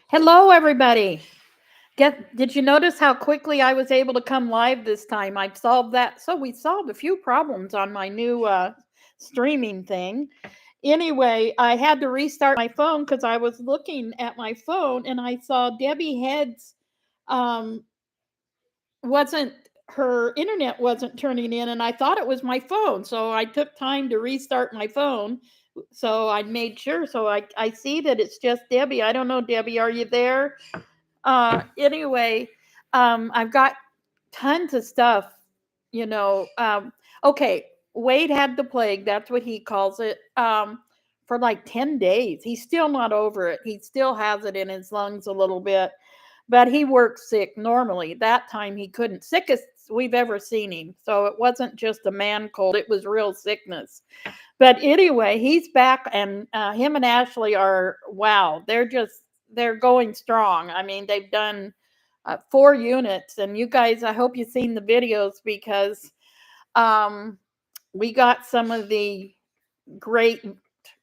Hello, everybody. Did you notice how quickly I was able to come live this time? I've solved that. So we solved a few problems on my new streaming thing. Anyway, I had to restart my phone because I was looking at my phone and I saw Debbie Head's um, wasn't her internet wasn't turning in, and I thought it was my phone. So I took time to restart my phone. So I made sure. So I see that it's just Debbie. I don't know, Debbie, are you there? Anyway, I've got tons of stuff, you know. Okay, Wade had the plague, that's what he calls it, for like 10 days. He's still not over it. He still has it in his lungs a little bit, but he works sick normally. That time he couldn't. Sickest we've ever seen him. So it wasn't just a man cold, it was real sickness. But anyway, he's back, and him and Ashley are, wow, they're going strong. I mean, they've done 4 units, and you guys, I hope you've seen the videos because um, we got some of the great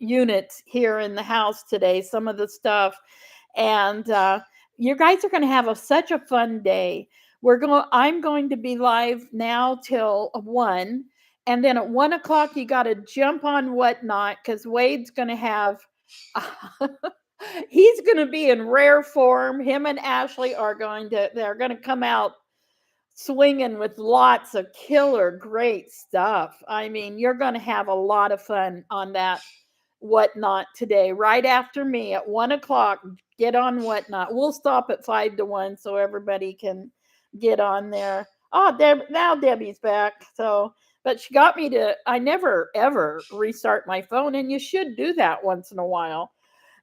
units here in the house today, some of the stuff, and you guys are going to have such a fun day. I'm going to be live now till 1, and then at 1 o'clock you got to jump on Whatnot because Wade's going to have he's going to be in rare form. Him and Ashley they're going to come out swinging with lots of killer great stuff. I mean, you're going to have a lot of fun on that Whatnot today, right after me at 1 o'clock. Get on Whatnot. We'll stop at 5 to 1 so everybody can get on there. Oh, now Debbie's back. So, but she got me to, I never ever restart my phone, and you should do that once in a while.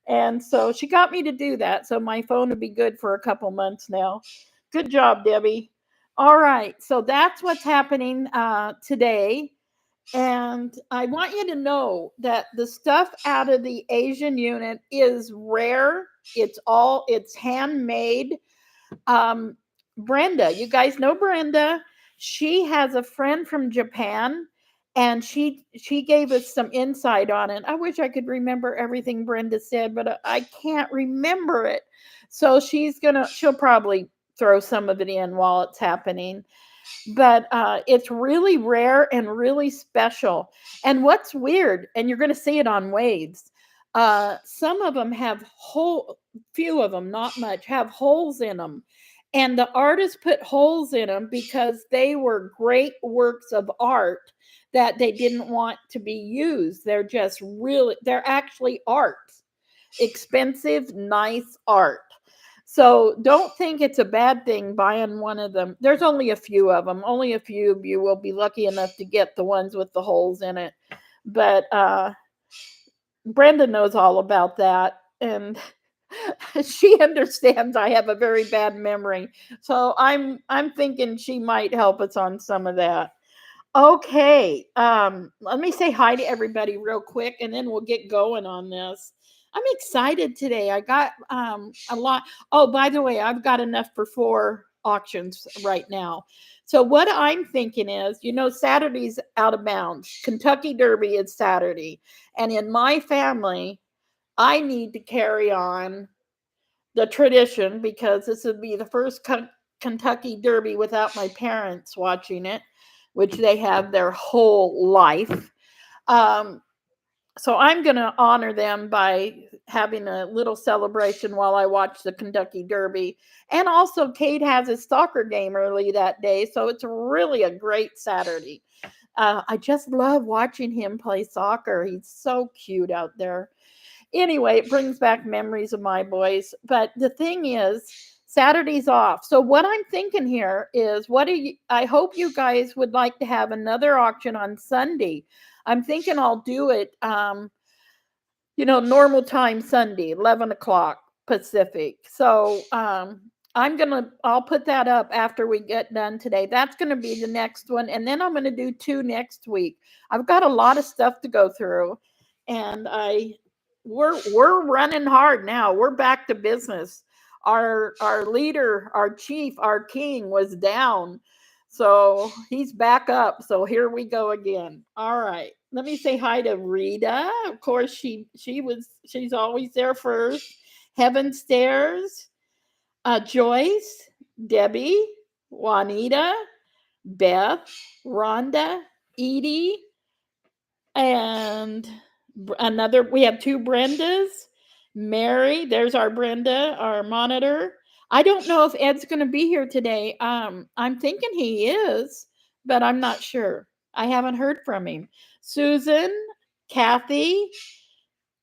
And so she got me to do that. So my phone will be good for a couple months now. Good job, Debbie. All right. So that's what's happening today. And I want you to know that the stuff out of the Asian unit is rare. It's handmade. Um, Brenda, you guys know Brenda. She has a friend from Japan, and she gave us some insight on it. I wish I could remember everything Brenda said, but I can't remember it. So she'll probably throw some of it in while it's happening. But it's really rare and really special. And what's weird, and you're going to see it on Wade's, some of them have few of them, not much, have holes in them. And the artist put holes in them because they were great works of art that they didn't want to be used. They're actually art, expensive, nice art. So don't think it's a bad thing buying one of them. There's only a few of them. Only a few of you will be lucky enough to get the ones with the holes in it. But Brenda knows all about that, and she understands I have a very bad memory. So I'm thinking she might help us on some of that. Okay. Let me say hi to everybody real quick, and then we'll get going on this. I'm excited today. I got a lot. Oh, by the way, I've got enough for 4 auctions right now. So what I'm thinking is, Saturday's out of bounds. Kentucky Derby is Saturday. And in my family, I need to carry on the tradition because this would be the first Kentucky Derby without my parents watching it, which they have their whole life. Um, so I'm going to honor them by having a little celebration while I watch the Kentucky Derby. And also, Kate has a soccer game early that day, so it's really a great Saturday. I just love watching him play soccer. He's so cute out there. Anyway, it brings back memories of my boys. But the thing is, Saturday's off. So what I'm thinking here is, I hope you guys would like to have another auction on Sunday. I'm thinking I'll do it, normal time Sunday, 11 o'clock Pacific. So I'll put that up after we get done today. That's going to be the next one. And then I'm going to do 2 next week. I've got a lot of stuff to go through, and we're running hard now. We're back to business. Our leader, our chief, our king was down. So he's back up. So here we go again. All right. Let me say hi to Rita. Of course, she's always there first. Heaven Stairs, Joyce, Debbie, Juanita, Beth, Rhonda, Edie, and another. We have two Brendas. Mary, there's our Brenda, our monitor. I don't know if Ed's going to be here today. I'm thinking he is, but I'm not sure. I haven't heard from him. Susan, Kathy,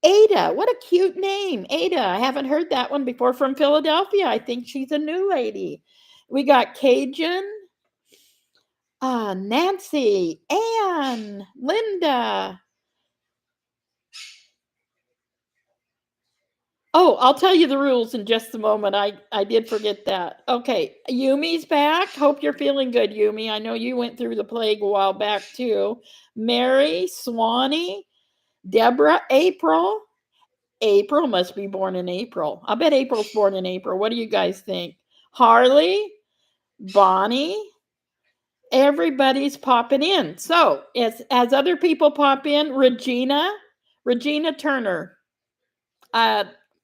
Ada. What a cute name, Ada. I haven't heard that one before from Philadelphia. I think she's a new lady. We got Cajun, Nancy, Ann, Linda. Oh, I'll tell you the rules in just a moment. I did forget that. Okay, Yumi's back. Hope you're feeling good, Yumi. I know you went through the plague a while back too. Mary, Swanee, Deborah, April. April must be born in April. I bet April's born in April. What do you guys think? Harley, Bonnie, everybody's popping in. So as other people pop in, Regina Turner.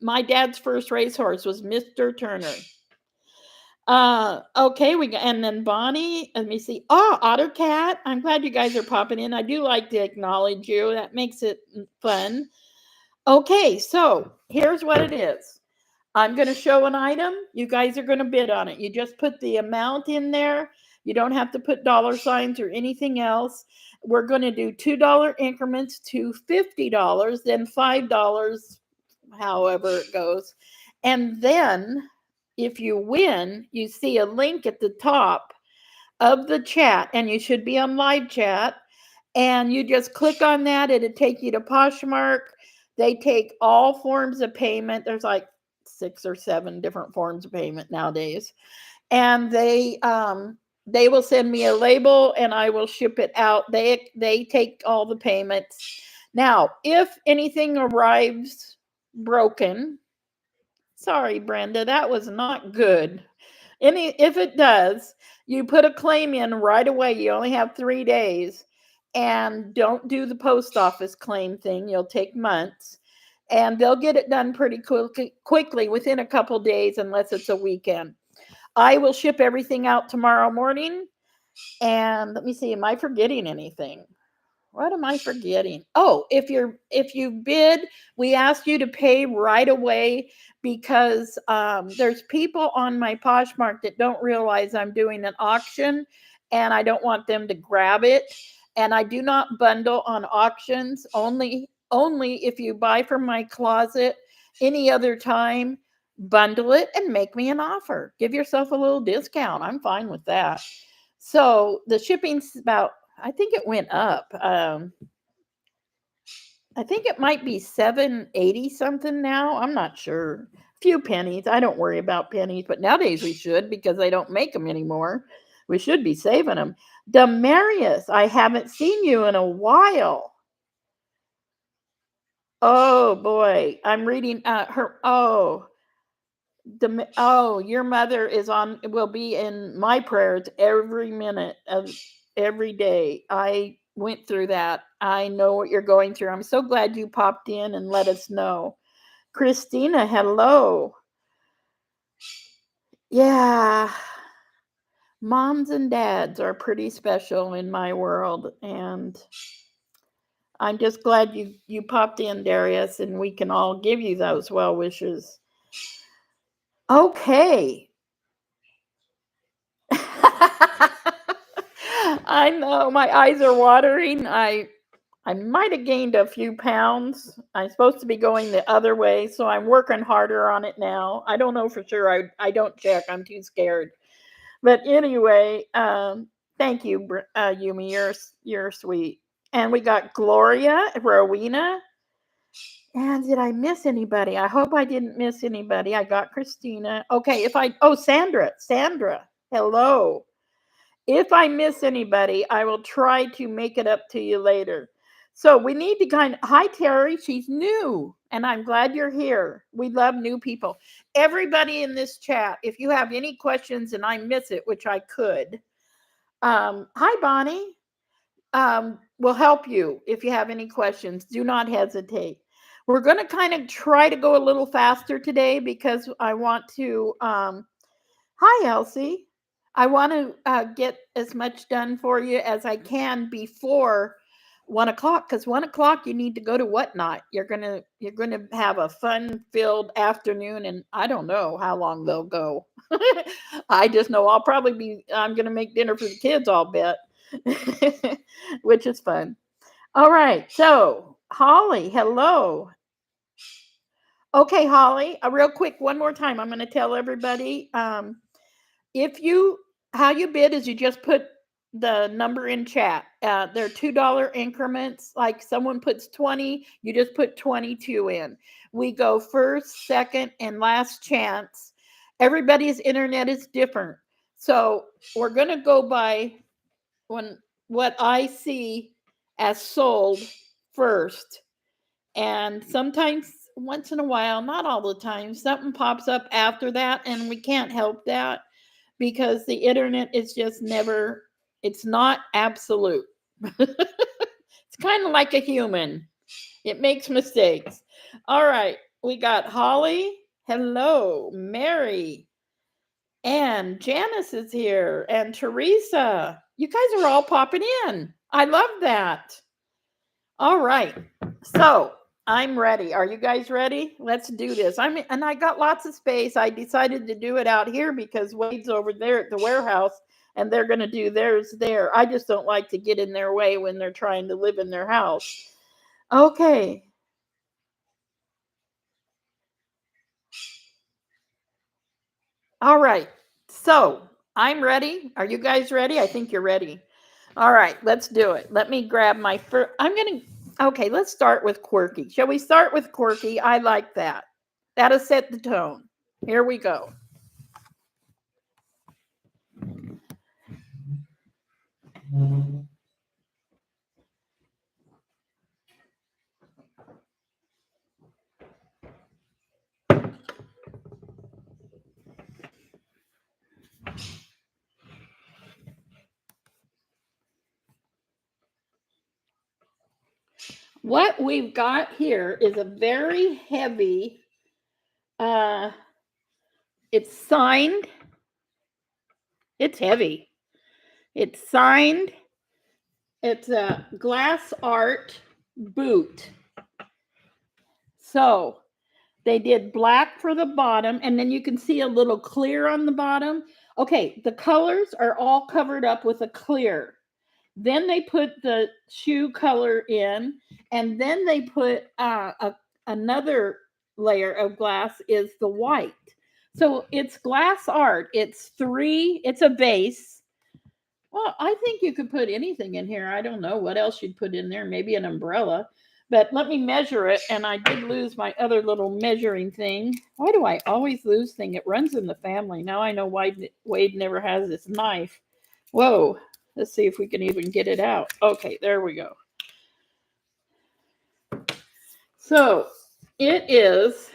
My dad's first racehorse was Mr. Turner. Okay, and then Bonnie, let me see. Oh, Ottercat. I'm glad you guys are popping in. I do like to acknowledge you. That makes it fun. Okay, so here's what it is. I'm going to show an item. You guys are going to bid on it. You just put the amount in there. You don't have to put dollar signs or anything else. We're going to do $2 increments to $50, then $5, however it goes. And then if you win, you see a link at the top of the chat, and you should be on live chat. And you just click on that. It'll take you to Poshmark. They take all forms of payment. There's like 6 or 7 different forms of payment nowadays. And they will send me a label and I will ship it out. They take all the payments. Now, if anything arrives broken, sorry, Brenda, that was not good. If it does, you put a claim in right away. You only have 3 days. And don't do the post office claim thing. You'll take months. And they'll get it done pretty quickly within a couple days, unless it's a weekend. I will ship everything out tomorrow morning. And let me see, am I forgetting anything? What am I forgetting? Oh, if you bid, we ask you to pay right away, because there's people on my Poshmark that don't realize I'm doing an auction, and I don't want them to grab it. And I do not bundle on auctions. Only if you buy from my closet. Any other time, bundle it and make me an offer. Give yourself a little discount. I'm fine with that. So the shipping's about, I think it went up. I think it might be $7.80 something now. I'm not sure. A few pennies. I don't worry about pennies, but nowadays we should, because they don't make them anymore. We should be saving them. Demarius, I haven't seen you in a while. Oh boy, I'm reading her. Oh, your mother will be in my prayers every minute of every day. I went through that. I know what you're going through. I'm so glad you popped in and let us know. Christina, hello. Yeah. Moms and dads are pretty special in my world, and I'm just glad you popped in, Darius, and we can all give you those well wishes. Okay. I know, my eyes are watering. I might have gained a few pounds. I'm supposed to be going the other way, so I'm working harder on it now. I don't know for sure. I don't check. I'm too scared. But anyway, thank you, Yumi. You're sweet. And we got Gloria, Rowena. And did I miss anybody? I hope I didn't miss anybody. I got Christina. Okay, Sandra. Hello. If I miss anybody, I will try to make it up to you later. So we need to hi, Terry. She's new, and I'm glad you're here. We love new people. Everybody in this chat, if you have any questions and I miss it, which I could, Hi, Bonnie. We'll help you if you have any questions. Do not hesitate. We're going to kind of try to go a little faster today because I want to. Hi, Elsie. I want to get as much done for you as I can before 1 o'clock, because 1 o'clock you need to go to whatnot. You're gonna have a fun-filled afternoon, and I don't know how long they'll go. I just know I'm gonna make dinner for the kids, I'll bet, which is fun. All right, so Holly, hello. Okay, Holly, real quick, one more time. I'm going to tell everybody. If you How you bid is you just put the number in chat. They're $2 increments. Like someone puts 20, you just put 22 in. We go first, second, and last chance. Everybody's internet is different, so we're going to go by what I see as sold first. And sometimes, once in a while, not all the time, something pops up after that, and we can't help that because the internet is just never, it's not absolute. It's kind of like a human, it makes mistakes. All right, we got Holly. Hello, Mary. And Janice is here. And Teresa. You guys are all popping in. I love that. All right. So I'm ready. Are you guys ready? Let's do this. And I got lots of space. I decided to do it out here because Wade's over there at the warehouse and they're going to do theirs there. I just don't like to get in their way when they're trying to live in their house. Okay. All right. So I'm ready. Are you guys ready? I think you're ready. All right, let's do it. Let me grab my first. Okay, let's start with quirky. Shall we start with quirky? I like that. That'll set the tone. Here we go. What we've got here is a very heavy, it's signed, it's heavy. It's signed, it's a glass art boot. So they did black for the bottom, and then you can see a little clear on the bottom. Okay, the colors are all covered up with a clear. Then they put the shoe color in, and then they put another layer of glass is the white. So it's glass art. It's a vase. Well, I think you could put anything in here. I don't know what else you'd put in there. Maybe an umbrella. But let me measure it. And I did lose my other little measuring thing. Why do I always lose things? It runs in the family. Now I know why Wade never has this knife. Whoa. Let's see if we can even get it out. Okay, there we go. So it is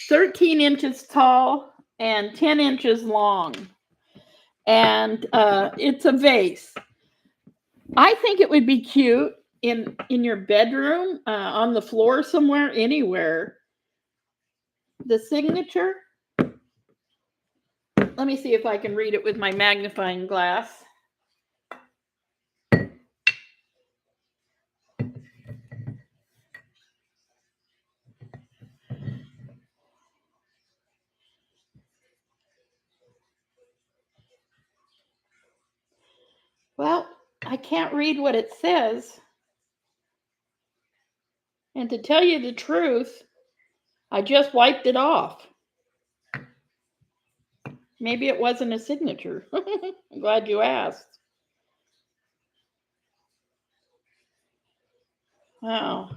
13 inches tall and 10 inches long. And it's a vase. I think it would be cute in your bedroom, on the floor somewhere, anywhere. The signature. Let me see if I can read it with my magnifying glass. Well, I can't read what it says. And to tell you the truth, I just wiped it off. Maybe it wasn't a signature. I'm glad you asked. Wow.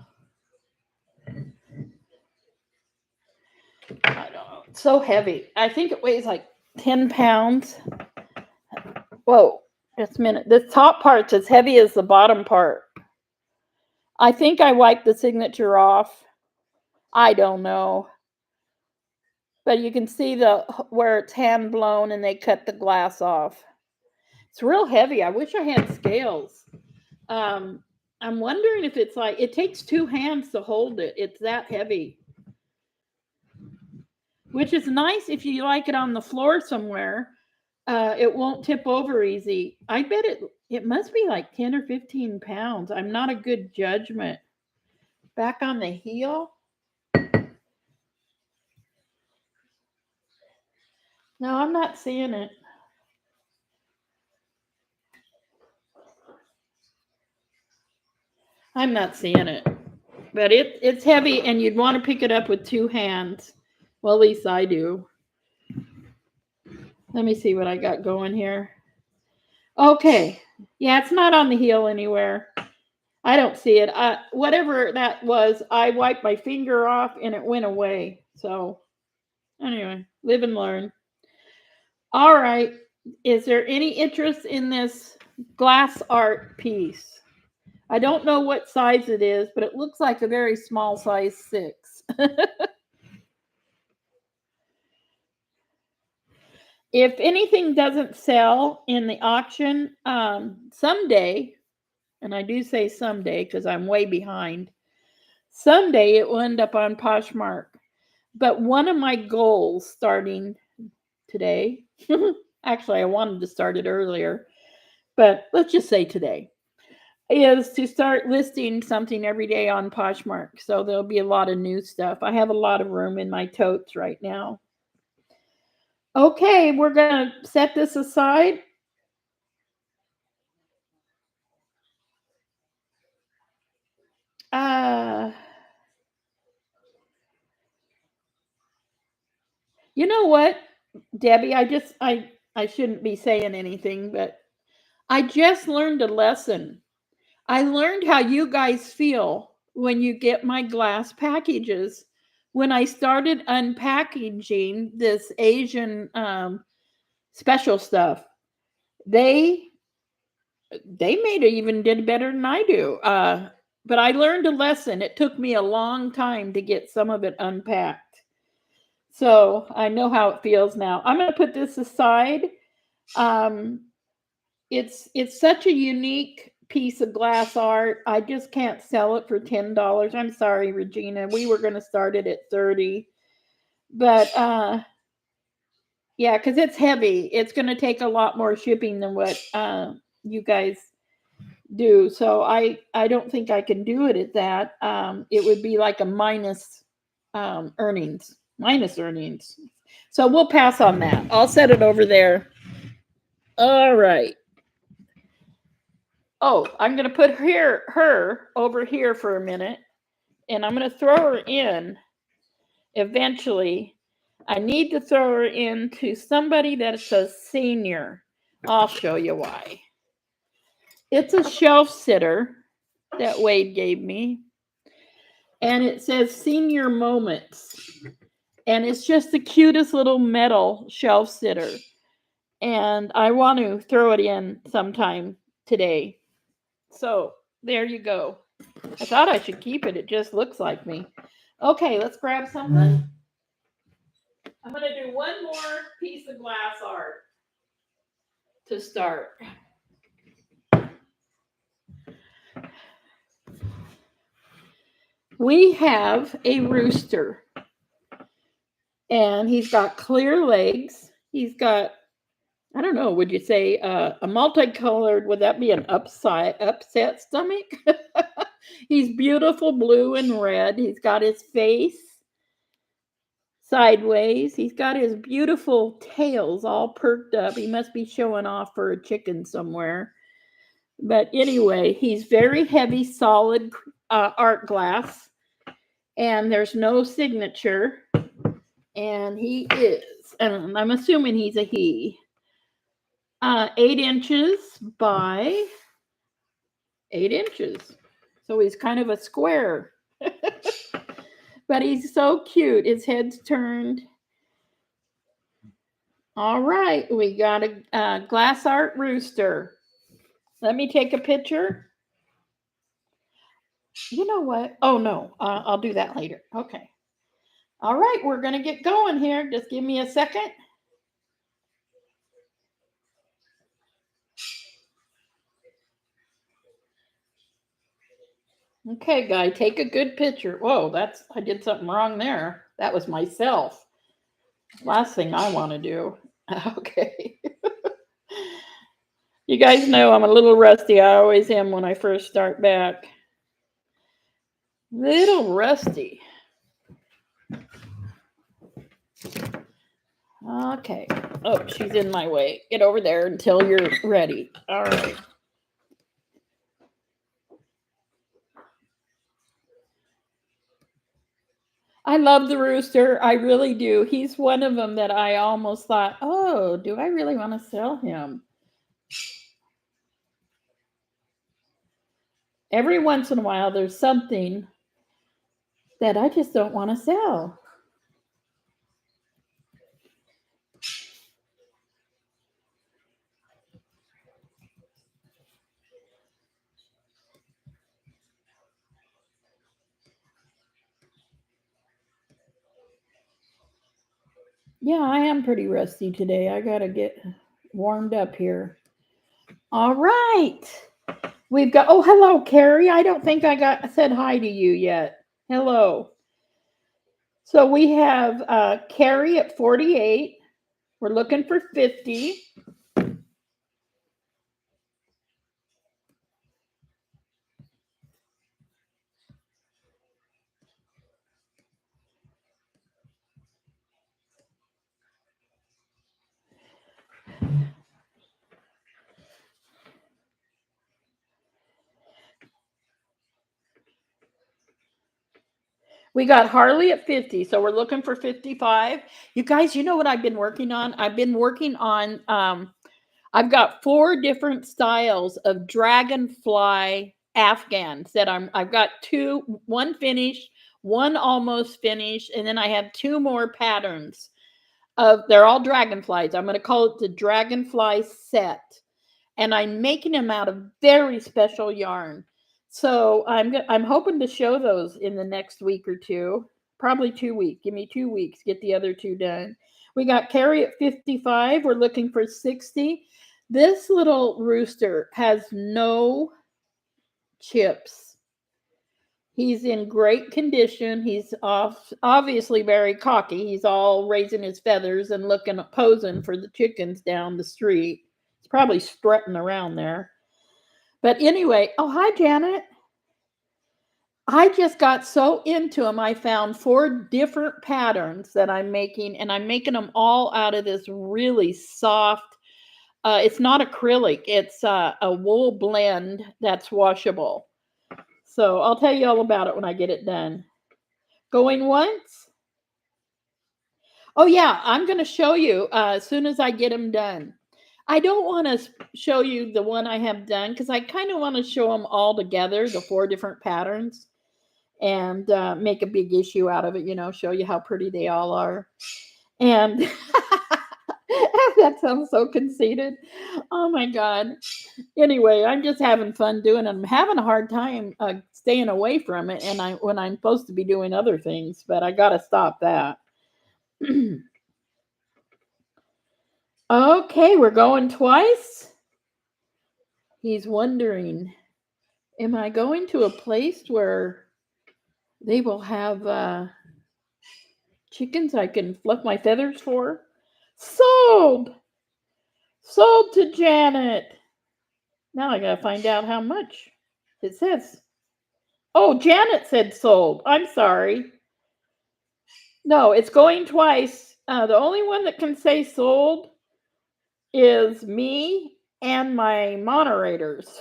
I don't know. It's so heavy. I think it weighs like 10 pounds. Whoa, just a minute. This top part's as heavy as the bottom part. I think I wiped the signature off. I don't know. But you can see where it's hand blown and they cut the glass off. It's real heavy. I wish I had scales. I'm wondering if it's like it takes two hands to hold it. It's that heavy. Which is nice if you like it on the floor somewhere. It won't tip over easy. I bet it must be like 10 or 15 pounds. I'm not a good judgment. Back on the heel. No, I'm not seeing it. I'm not seeing it. But it's heavy and you'd want to pick it up with two hands. Well, at least I do. Let me see what I got going here. Okay. Yeah, it's not on the heel anywhere. I don't see it. Whatever that was, I wiped my finger off and it went away. So, anyway, live and learn. All right. Is there any interest in this glass art piece? I don't know what size it is, but it looks like a very small size 6. If anything doesn't sell in the auction, someday, and I do say someday because I'm way behind, someday it will end up on Poshmark. But one of my goals starting today, actually, I wanted to start it earlier, but let's just say today, is to start listing something every day on Poshmark. So there'll be a lot of new stuff. I have a lot of room in my totes right now. Okay, we're going to set this aside. You know what, Debbie, I shouldn't be saying anything, but I just learned a lesson. I learned how you guys feel when you get my glass packages. When I started unpackaging this Asian special stuff, they made it even did better than I do. But I learned a lesson. It took me a long time to get some of it unpacked. So I know how it feels now. I'm going to put this aside. Um, it's such a unique piece of glass art. I just can't sell it for $10. I'm sorry, Regina. We were going to start it at 30, but yeah, because it's heavy. It's going to take a lot more shipping than what you guys do. So I don't think I can do it at that. It would be like a minus earnings, minus earnings. So we'll pass on that. I'll set it over there. All right. Oh, I'm going to put her over here for a minute, and I'm going to throw her in eventually. I need to throw her into somebody that's a senior. I'll show you why. It's a shelf sitter that Wade gave me, and it says Senior Moments. And it's just the cutest little metal shelf sitter. And I want to throw it in sometime today. So there you go. I thought I should keep it. It just looks like me. Okay, let's grab something. I'm going to do one more piece of glass art to start. We have a rooster. And he's got clear legs. He's got, I don't know, would you say a multicolored, would that be an upset stomach? He's beautiful blue and red. He's got his face sideways. He's got his beautiful tails all perked up. He must be showing off for a chicken somewhere. But anyway, he's very heavy, solid art glass. And there's no signature. And he is, and I'm assuming he's a he. 8 inches by 8 inches. So he's kind of a square. But he's so cute. His head's turned. All right, we got a glass art rooster. Let me take a picture. You know what? Oh, no, I'll do that later. Okay. All right, we're going to get going here. Just give me a second. Okay, guy, take a good picture. Whoa, I did something wrong there. That was myself. Last thing I want to do. Okay. You guys know I'm a little rusty. I always am when I first start back. Little rusty. Okay. Oh, she's in my way. Get over there until you're ready. All right. I love the rooster. I really do. He's one of them that I almost thought, oh, do I really want to sell him? Every once in a while, there's something that I just don't want to sell. Yeah, I am pretty rusty today. I got to get warmed up here. All right. We've got, oh, hello, Carrie. I don't think I said hi to you yet. Hello. So we have Carrie at 48. We're looking for 50. We got Harley at 50, so we're looking for 55. You guys, you know what I've been working on? I've been working on I've got 4 different styles of dragonfly afghans that I've got one finished, one almost finished, and then I have 2 more patterns of they're all dragonflies. I'm going to call it the dragonfly set. And I'm making them out of very special yarn. So I'm hoping to show those in the next week or two, probably 2 weeks. Give me 2 weeks, get the other 2 done. We got Carrie at 55. We're looking for 60. This little rooster has no chips. He's in great condition. He's obviously very cocky. He's all raising his feathers and posing for the chickens down the street. He's probably strutting around there. But anyway, oh, hi, Janet. I just got so into them. I found 4 different patterns that I'm making, and I'm making them all out of this really soft. It's not acrylic, it's a wool blend that's washable. So I'll tell you all about it when I get it done. Going once? Oh, yeah, I'm going to show you as soon as I get them done. I don't want to show you the one I have done because I kind of want to show them all together, the 4 different patterns, and make a big issue out of it, show you how pretty they all are. And that sounds so conceited. Oh my God. Anyway, I'm just having fun doing it. I'm having a hard time staying away from it and when I'm supposed to be doing other things, but I got to stop that. Okay, we're going twice. He's wondering, am I going to a place where they will have chickens I can fluff my feathers for? Sold! Sold to Janet. Now I gotta find out how much it says. Oh, Janet said sold. I'm sorry. No, it's going twice. The only one that can say sold is me and my moderators.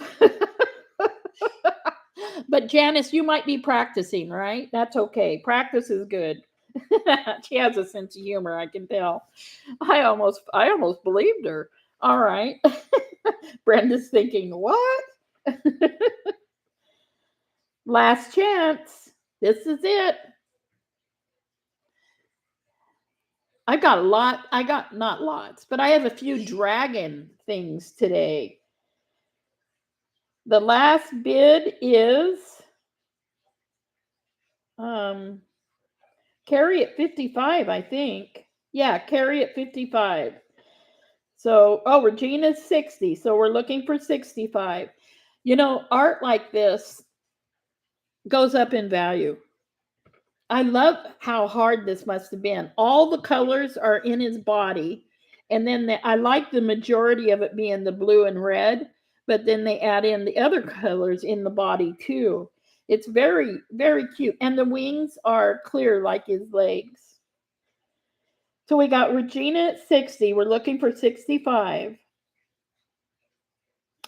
But Janice, you might be practicing, right? That's okay. Practice is good. She has a sense of humor, I can tell. I almost believed her. All right. Brenda's thinking, what? Last chance. This is it. I got not lots, but I have a few dragon things today. The last bid is Carrie at 55, I think. Yeah, Carrie at 55. So, Regina's 60. So we're looking for 65. Art like this, goes up in value. I love how hard this must have been. All the colors are in his body. And then I like the majority of it being the blue and red, but then they add in the other colors in the body too. It's very, very cute. And the wings are clear like his legs. So we got Regina at 60. We're looking for 65.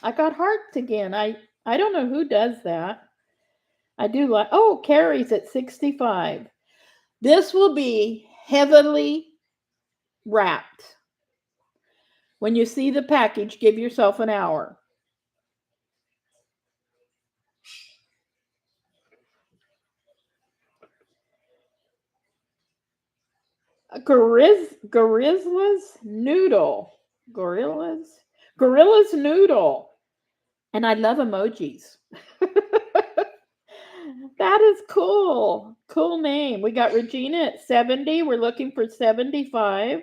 I got hearts again. I don't know who does that. I do like, oh, Carrie's at 65. This will be heavily wrapped. When you see the package, give yourself an hour. Gorilla's noodle. Gorilla's noodle. And I love emojis. That is cool. Cool name. We got Regina at 70. We're looking for 75.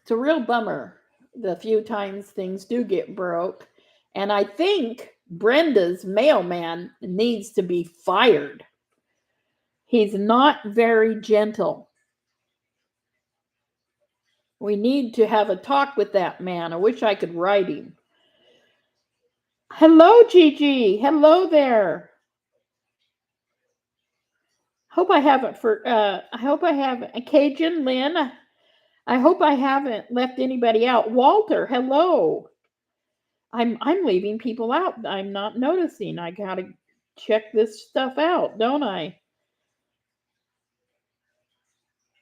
It's a real bummer the few times things do get broke. And I think Brenda's mailman needs to be fired. He's not very gentle. We need to have a talk with that man. I wish I could write him. Hello, Gigi. Hello there. I hope I haven't Cajun Lynn. I hope I haven't left anybody out. Walter, hello. I'm leaving people out. I'm not noticing. I gotta check this stuff out, don't I?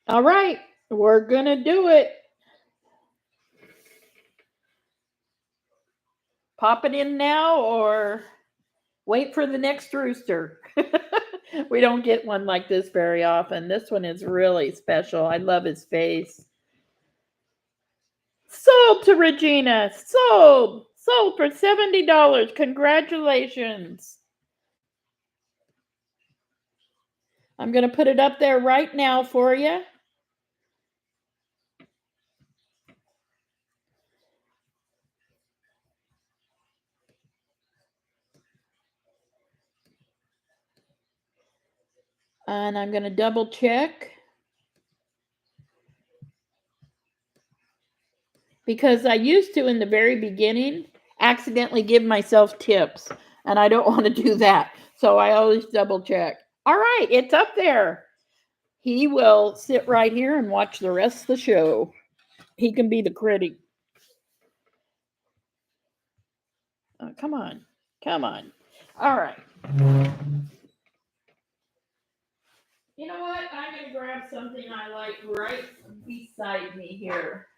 All right, we're gonna do it. Pop it in now or wait for the next rooster. We don't get one like this very often. This one is really special. I love his face. Sold to Regina. Sold for $70. Congratulations. I'm going to put it up there right now for you. And I'm going to double check. Because I used to, in the very beginning, accidentally give myself tips. And I don't want to do that. So I always double check. All right, it's up there. He will sit right here and watch the rest of the show. He can be the critic. Oh, come on. All right. You know what? I'm going to grab something I like right beside me here.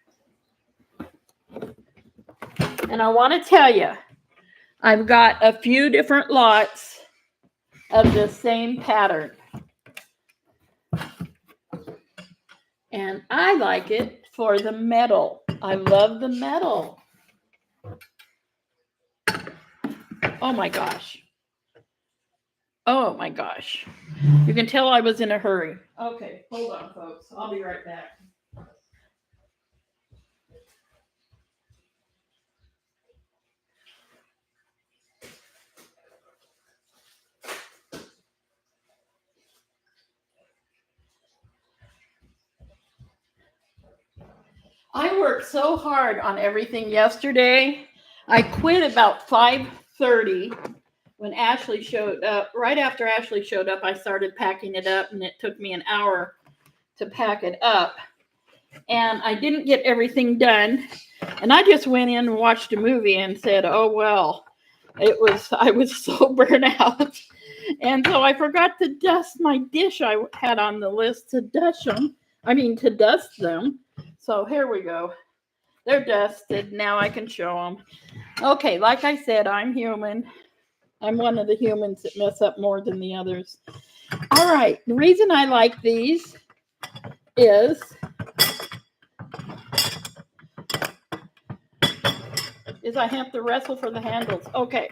And I want to tell you, I've got a few different lots of the same pattern. And I like it for the metal. I love the metal. Oh my gosh. You can tell I was in a hurry. Okay, hold on, folks. I'll be right back. I worked so hard on everything yesterday. I quit about 5:30 when Ashley showed up. Right after Ashley showed up, I started packing it up, and it took me an hour to pack it up. And I didn't get everything done. And I just went in and watched a movie and said, oh, well, I was so burnt out. And so I forgot to dust my dish I had on the list to dust them. So here we go. They're dusted. Now I can show them. Okay, like I said, I'm human. I'm one of the humans that mess up more than the others. All right. The reason I like these is I have to wrestle for the handles. Okay.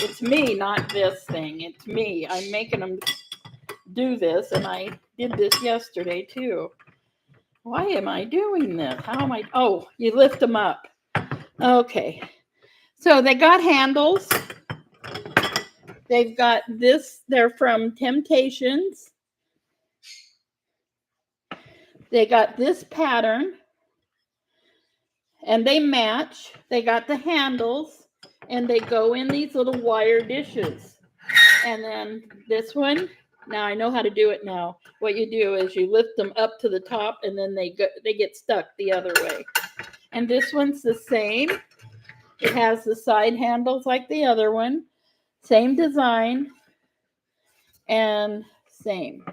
It's me, not this thing. It's me. I'm making them do this, and I did this yesterday too. Why am I doing this? How am I? Oh, you lift them up. Okay. So they got handles. They've got this. They're from Temptations. They got this pattern. And they match. They got the handles. And they go in these little wire dishes. And then this one. Now I know how to do it now. What you do is you lift them up to the top, and then they get stuck the other way. And this one's the same. It has the side handles like the other one. Same design. And same.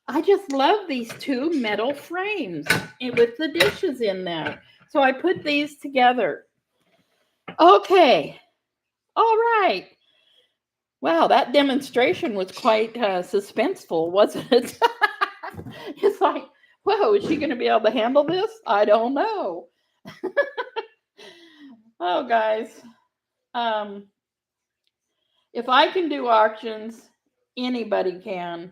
I just love these two metal frames with the dishes in there. So I put these together. Okay. All right. Wow, that demonstration was quite suspenseful, wasn't it? It's like, whoa, is she going to be able to handle this? I don't know. Oh, guys. If I can do auctions, anybody can.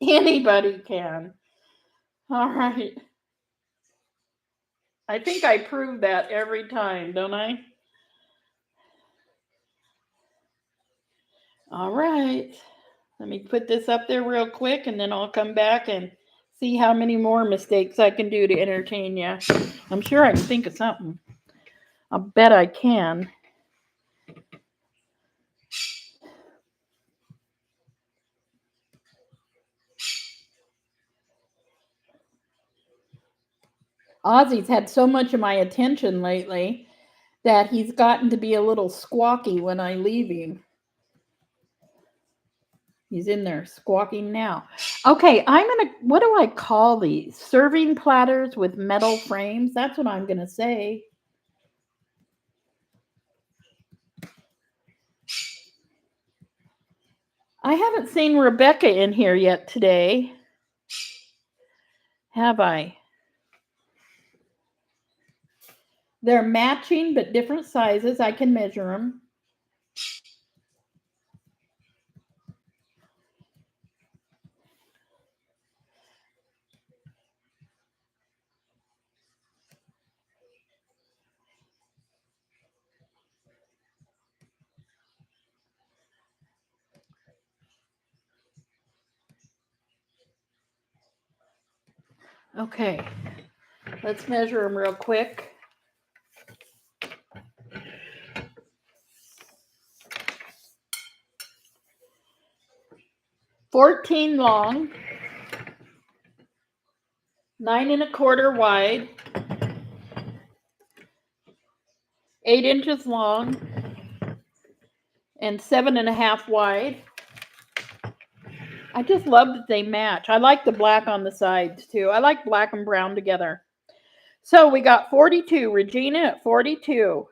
Anybody can. All right. I think I prove that every time, don't I? All right. Let me put this up there real quick, and then I'll come back and see how many more mistakes I can do to entertain you. I'm sure I can think of something. I'll bet I can. Ozzy's had so much of my attention lately that he's gotten to be a little squawky when I leave him. He's in there squawking now. Okay, what do I call these? Serving platters with metal frames? That's what I'm gonna say. I haven't seen Rebecca in here yet today. Have I? They're matching, but different sizes. I can measure them. Okay, let's measure them real quick. 14 long, 9 1/4 wide, 8 inches long, and 7 1/2 wide. I just love that they match. I like the black on the sides too. I like black and brown together. So we got 42. Regina at 42.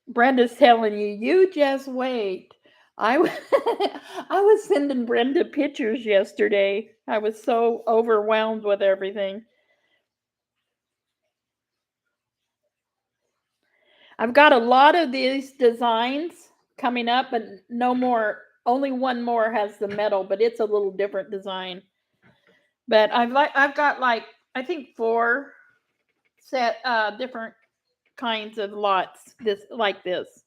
Brenda's telling you, you just wait. I was sending Brenda pictures yesterday. I was so overwhelmed with everything. I've got a lot of these designs coming up, but no more. Only one more has the metal, but it's a little different design. But I've got like I think 4 different kinds of lots like this.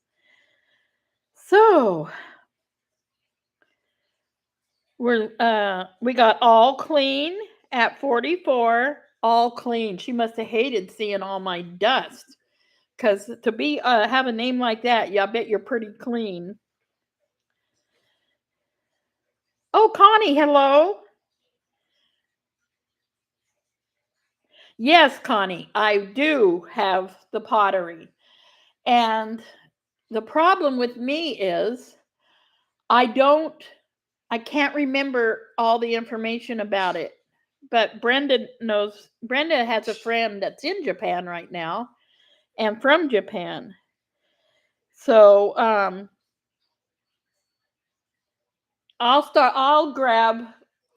So we got all clean at 44. All clean. She must have hated seeing all my dust, because to be have a name like that, yeah, I bet you're pretty clean. Oh, Connie, hello. Yes, Connie, I do have the pottery. And the problem with me is I can't remember all the information about it. But Brenda has a friend that's in Japan right now and from Japan. So I'll grab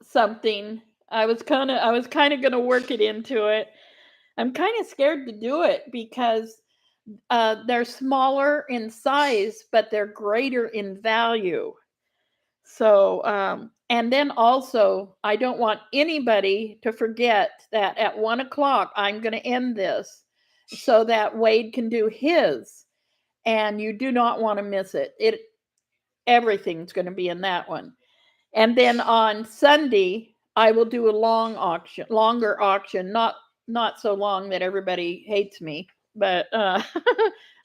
something. I was kind of going to work it into it. I'm kind of scared to do it because they're smaller in size, but they're greater in value. So And then also, I don't want anybody to forget that at 1 o'clock, I'm going to end this so that Wade can do his. And you do not want to miss it. Everything's going to be in that one. And then on Sunday, I will do a longer auction, not so long that everybody hates me, but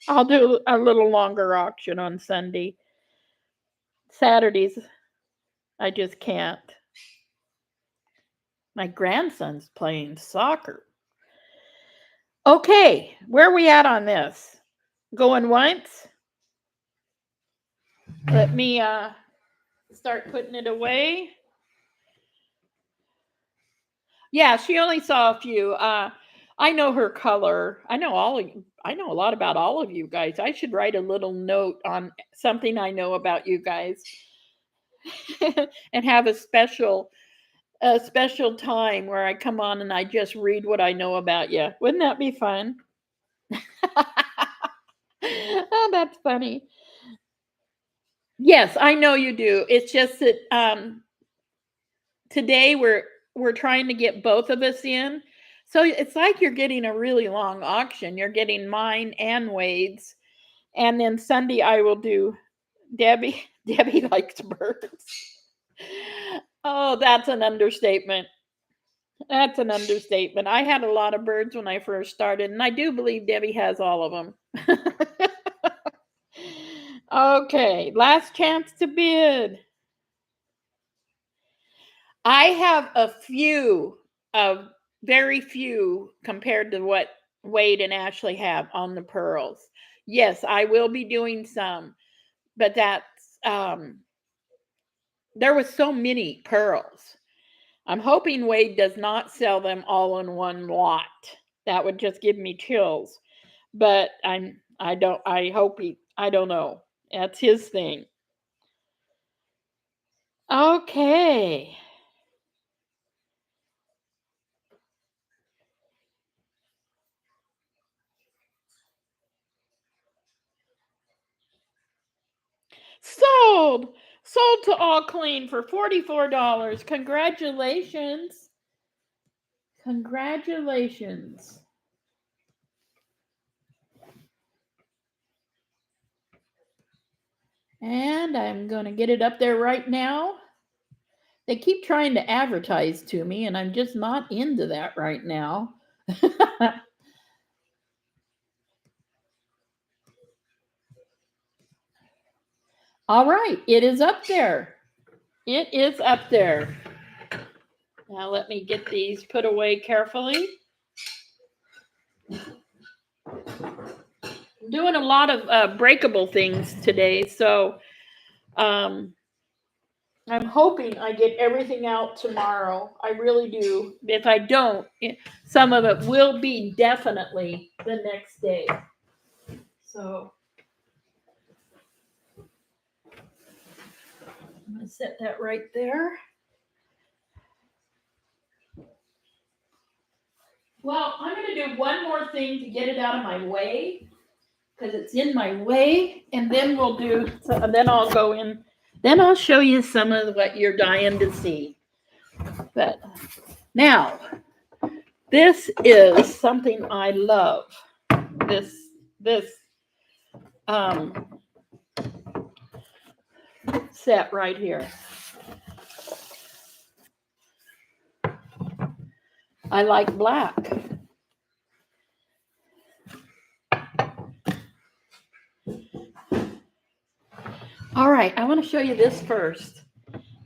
I'll do a little longer auction on Sunday. Saturdays, I just can't. My grandson's playing soccer. Okay, where are we at on this? Going once? Let me start putting it away. Yeah, she only saw a few. I know her color. I know a lot about all of you guys. I should write a little note on something I know about you guys and have a special time where I come on and I just read what I know about you. Wouldn't that be fun? Oh, that's funny. Yes, I know you do. It's just that today we're trying to get both of us in. So it's like you're getting a really long auction. You're getting mine and Wade's. And then Sunday I will do Debbie. Debbie likes birds. Oh, that's an understatement. That's an understatement. I had a lot of birds when I first started, and I do believe Debbie has all of them. Okay, last chance to bid. I have a few, very few compared to what Wade and Ashley have on the pearls. Yes, I will be doing some, but that's there was so many pearls. I'm hoping Wade does not sell them all in one lot. That would just give me chills. But I don't know. That's his thing. Okay. Sold. Sold to All Clean for $44. Congratulations. Congratulations. And I'm going to get it up there right now. They keep trying to advertise to me, and I'm just not into that right now. All right, it is up there. It is up there. Now let me get these put away carefully. I'm doing a lot of breakable things today, so I'm hoping I get everything out tomorrow. I really do. If I don't, some of it will be definitely the next day. So I'm going to set that right there. Well, I'm going to do one more thing to get it out of my way because it's in my way, and then then I'll go in. Then I'll show you some of what you're dying to see. But now, this is something I love. This set right here. I like black. All right, I want to show you this first.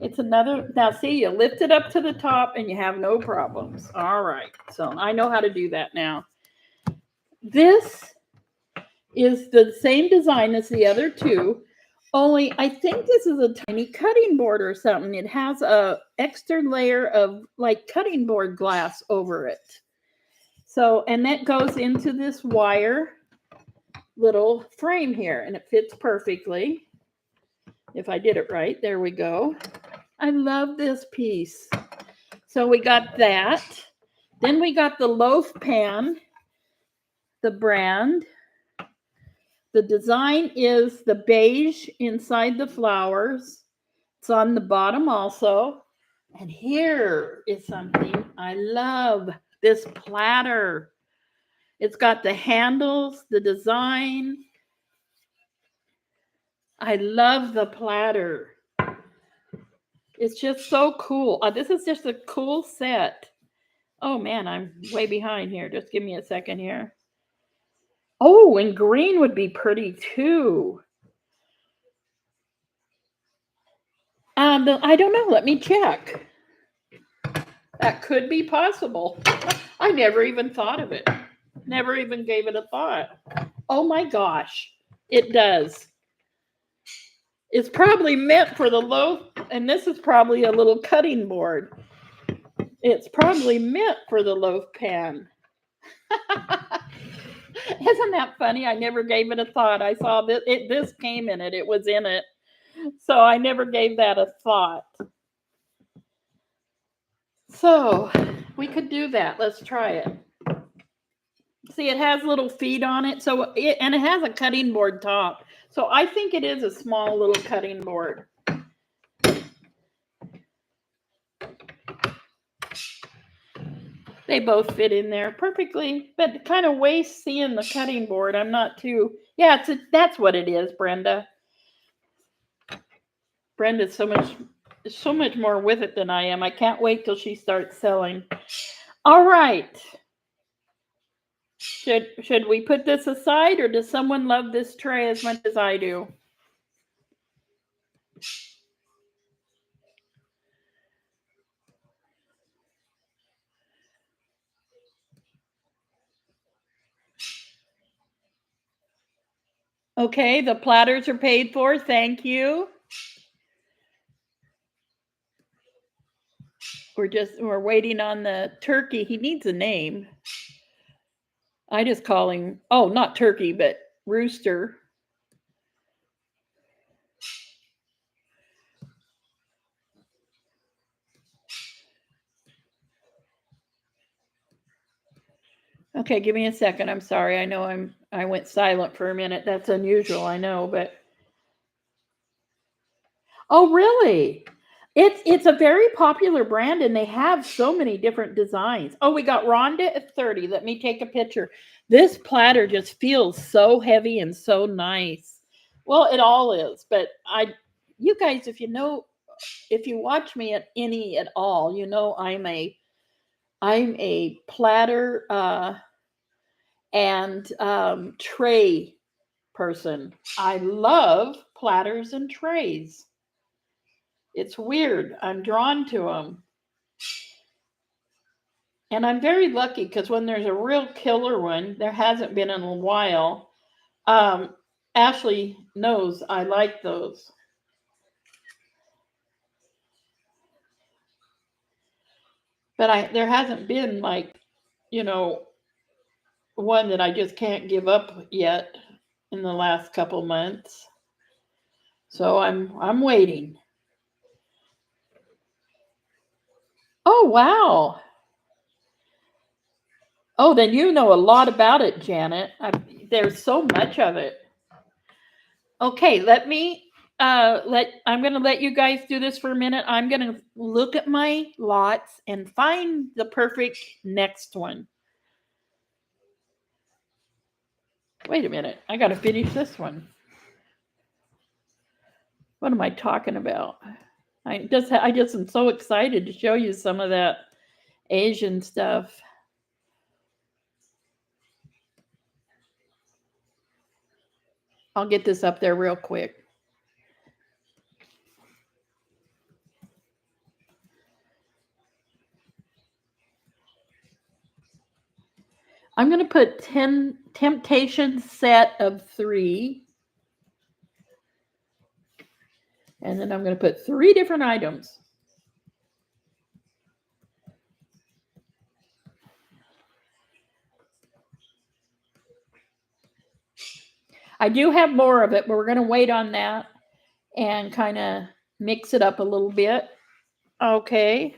It's another, now see, you lift it up to the top and you have no problems. All right, so I know how to do that now. This is the same design as the other two, only I think this is a tiny cutting board or something. It has a extra layer of like cutting board glass over it. So, and that goes into this wire little frame here, and it fits perfectly. If I did it right, there we go. I love this piece. So we got that. Then we got the loaf pan, the brand. The design is the beige inside the flowers. It's on the bottom also. And here is something I love, this platter. It's got the handles, the design. I love the platter. It's just so cool. This is just a cool set. Oh man, I'm way behind here. Just give me a second here. Oh, and green would be pretty too. I don't know. Let me check. That could be possible. I never even thought of it. Never even gave it a thought. Oh my gosh, it does. It's probably meant for the loaf, and this is probably a little cutting board. It's probably meant for the loaf pan. Isn't that funny? I never gave it a thought. I saw that this came in it. It was in it. So I never gave that a thought. So we could do that. Let's try it. See, it has little feet on it. And it has a cutting board top. So I think it is a small little cutting board. They both fit in there perfectly, but kind of waste seeing the cutting board. I'm not too. Yeah, that's what it is, Brenda. Brenda's so much more with it than I am. I can't wait till she starts selling. All right. Should we put this aside, or does someone love this tray as much as I do? Okay, the platters are paid for. Thank you. We're waiting on the turkey. He needs a name. I just call him, oh, not turkey, but rooster. Okay, give me a second. I'm sorry. I know I went silent for a minute. That's unusual, I know, but oh, really? It's a very popular brand, and they have so many different designs. Oh, we got Rhonda at 30. Let me take a picture. This platter just feels so heavy and so nice. Well, it all is, but you guys, if you watch me at all, you know I'm a platter and tray person. I love platters and trays. It's weird. I'm drawn to them. And I'm very lucky because when there's a real killer one, there hasn't been in a while. Ashley knows I like those. But there hasn't been like, you know, one that I just can't give up yet in the last couple months. So I'm waiting. Oh wow. Oh, then you know a lot about it, Janet. There's so much of it. Okay, I'm going to let you guys do this for a minute. I'm going to look at my lots and find the perfect next one. Wait a minute. I got to finish this one. What am I talking about? I just am so excited to show you some of that Asian stuff. I'll get this up there real quick. I'm going to put 10 temptation set of 3. And then I'm going to put 3 different items. I do have more of it, but we're going to wait on that and kind of mix it up a little bit. Okay.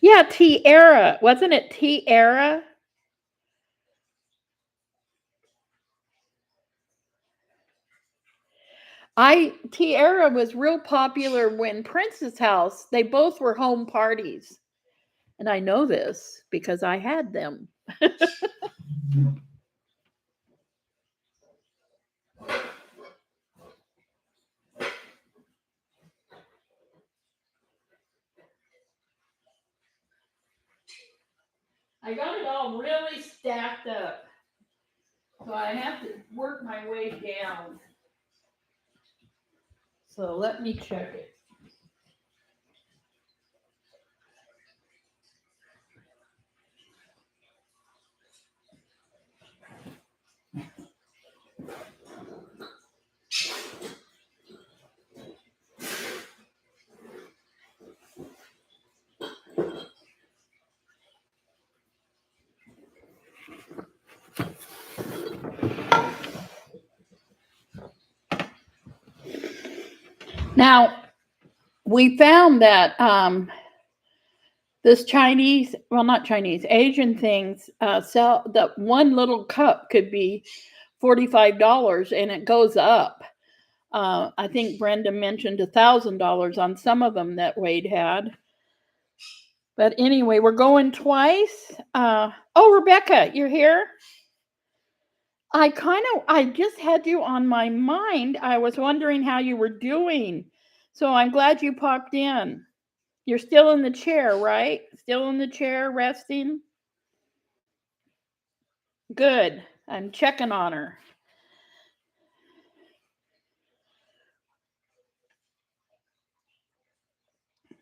Yeah, tiara. Wasn't it tiara? Tiara was real popular when Prince's house, they both were home parties. And I know this because I had them. I got it all really stacked up. So I have to work my way down. So let me check it. Now, we found that this Chinese, well, not Chinese, Asian things sell that one little cup could be $45 and it goes up. I think Brenda mentioned $1,000 on some of them that Wade had. But anyway, we're going twice. Oh, Rebecca, you're here? I just had you on my mind. I was wondering how you were doing. So I'm glad you popped in. You're still in the chair, right? Still in the chair, resting? Good. I'm checking on her.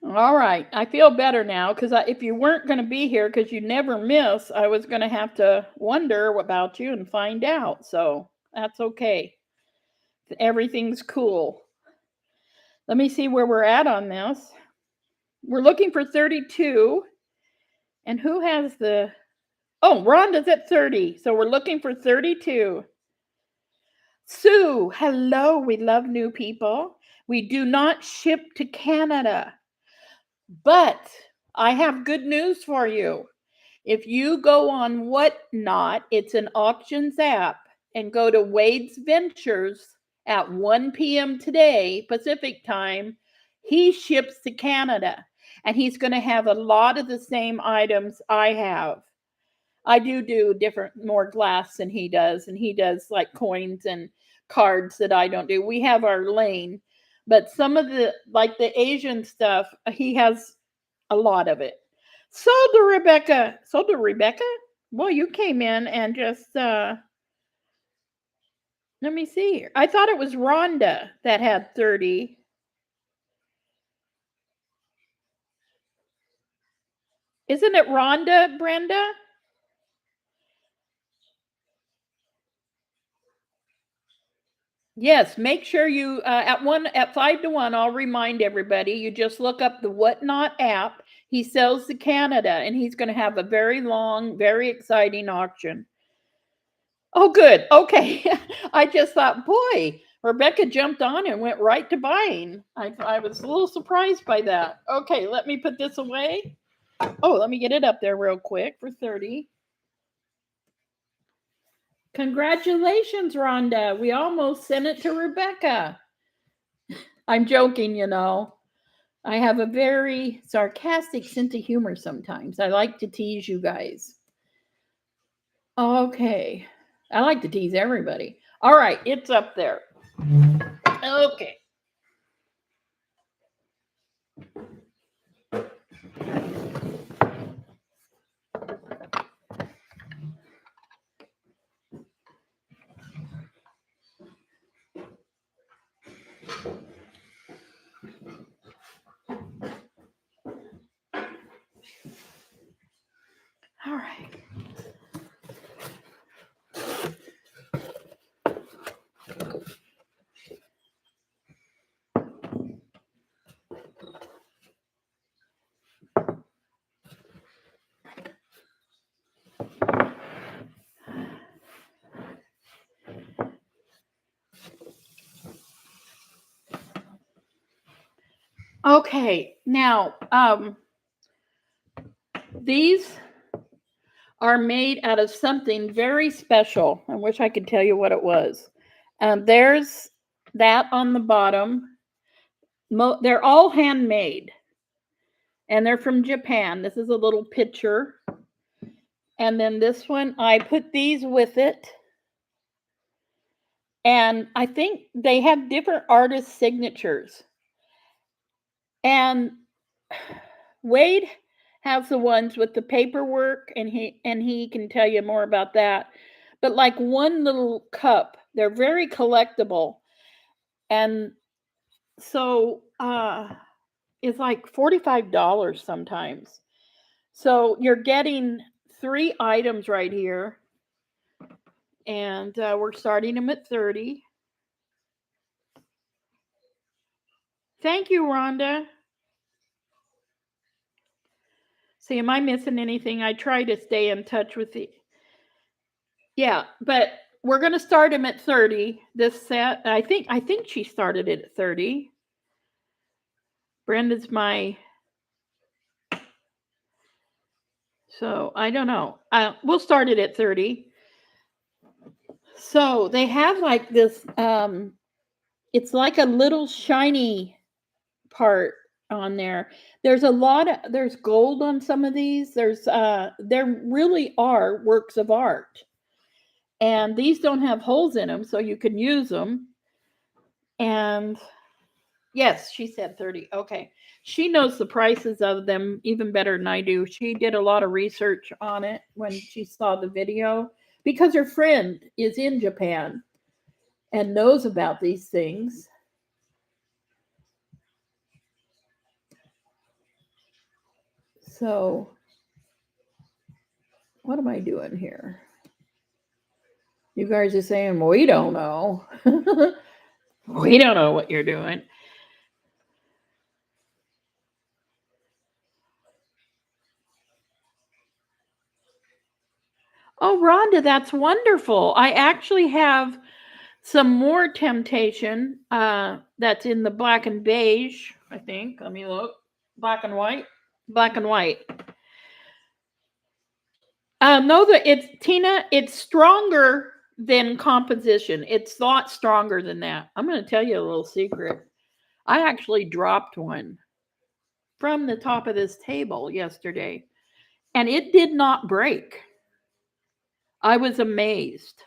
All right. I feel better now because if you weren't going to be here because you never miss, I was going to have to wonder about you and find out. So that's okay. Everything's cool. Let me see where we're at on this. We're looking for 32. And who has the... Oh, Rhonda's at 30. So we're looking for 32. Sue, hello. We love new people. We do not ship to Canada. But I have good news for you. If you go on Whatnot, it's an auctions app, and go to Wade's Ventures at 1 p.m. today, Pacific time, he ships to Canada. And he's going to have a lot of the same items I have. I do different, more glass than he does. And he does like coins and cards that I don't do. We have our lane. But some of the, like the Asian stuff, he has a lot of it. So do Rebecca. So do Rebecca? Well, you came in and just let me see here. I thought it was Rhonda that had 30. Isn't it Rhonda, Brenda? Yes, make sure you at 5 to 1. I'll remind everybody. You just look up the Whatnot app. He sells to Canada, and he's going to have a very long, very exciting auction. Oh, good. Okay. I just thought, boy, Rebecca jumped on and went right to buying. I was a little surprised by that. Okay, let me put this away. Oh, let me get it up there real quick for 30. Congratulations, Rhonda. We almost sent it to Rebecca. I'm joking, you know. I have a very sarcastic sense of humor sometimes. I like to tease you guys. Okay. I like to tease everybody. All right, it's up there. Okay. All right. Okay, now these are made out of something very special. I wish I could tell you what it was. There's that on the bottom. They're all handmade, and they're from Japan. This is a little picture. And then this one, I put these with it. And I think they have different artist signatures. And Wade has the ones with the paperwork, and he can tell you more about that. But like one little cup, they're very collectible. And so it's like $45 sometimes. So you're getting 3 items right here. And we're starting them at 30. Thank you, Rhonda. See, am I missing anything? I try to stay in touch with the. Yeah, but we're going to start them at 30. This set, I think she started it at 30. Brenda's my. So I don't know. We'll start it at 30. So they have like this. It's like a little shiny part on there. There's gold on some of these. There really are works of art. And these don't have holes in them, so you can use them. And yes, she said 30. Okay. She knows the prices of them even better than I do. She did a lot of research on it when she saw the video because her friend is in Japan and knows about these things. So, what am I doing here? You guys are saying, well, we don't know. We don't know what you're doing. Oh, Rhonda, that's wonderful. I actually have some more temptation that's in the black and beige, I think. Let me look. Black and white. Black and white. No, it's Tina, it's stronger than composition. It's a lot stronger than that. I'm going to tell you a little secret. I actually dropped one from the top of this table yesterday, and it did not break. I was amazed,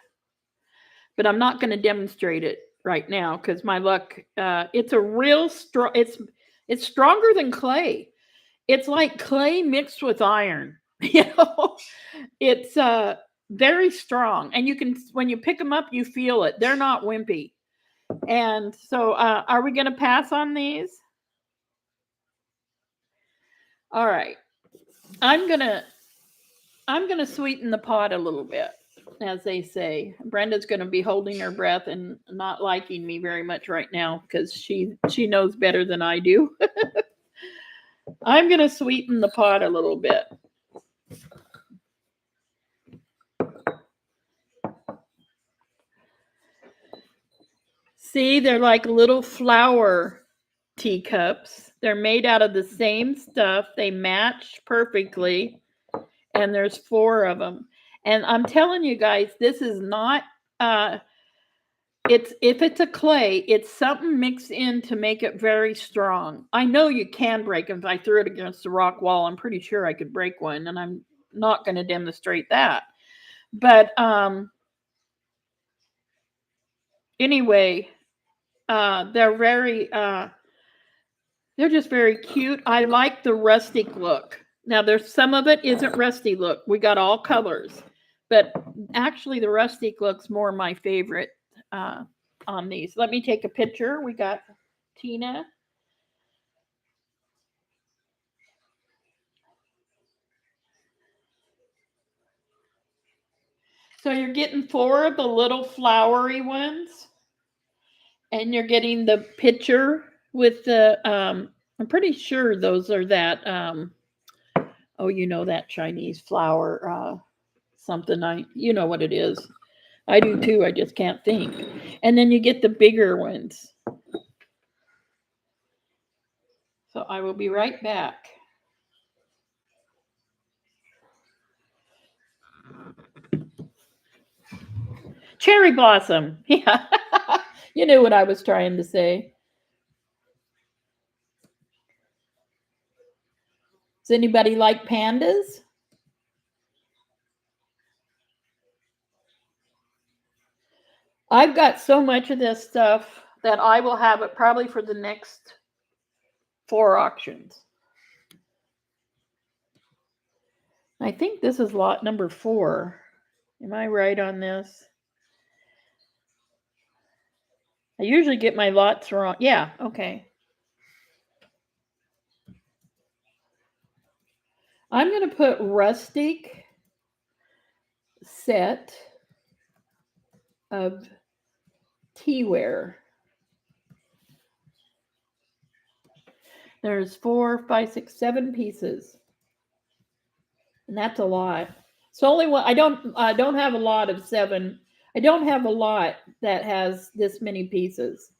but I'm not going to demonstrate it right now because my luck. It's a real strong. It's stronger than clay. It's like clay mixed with iron. You know, it's very strong, and you can when you pick them up, you feel it. They're not wimpy. And so, are we going to pass on these? All right, I'm gonna sweeten the pot a little bit, as they say. Brenda's gonna be holding her breath and not liking me very much right now because she knows better than I do. I'm gonna sweeten the pot a little bit. See, they're like little flower teacups. They're made out of the same stuff. They match perfectly. And there's 4 of them. And I'm telling you guys, this is not if it's a clay, it's something mixed in to make it very strong. I know you can break them. If I threw it against a rock wall, I'm pretty sure I could break one, and I'm not going to demonstrate that. But anyway, they're they're just very cute. I like the rustic look. Now, there's some of it isn't rusty look. We got all colors, but actually, the rustic look's more my favorite on these. Let me take a picture. We got Tina. So you're getting 4 of the little flowery ones, and you're getting the picture with the. I'm pretty sure those are that. Oh, you know that Chinese flower, something. You know what it is. I do too. I just can't think. And then you get the bigger ones. So I will be right back. Cherry blossom. Yeah. You knew what I was trying to say. Does anybody like pandas? I've got so much of this stuff that I will have it probably for the next 4 auctions. I think this is lot number 4. Am I right on this? I usually get my lots wrong. Yeah, okay. I'm going to put rustic set of teaware. There's 4, 5, 6, 7 pieces. And that's a lot. It's only one. I don't have a lot of 7. I don't have a lot that has this many pieces.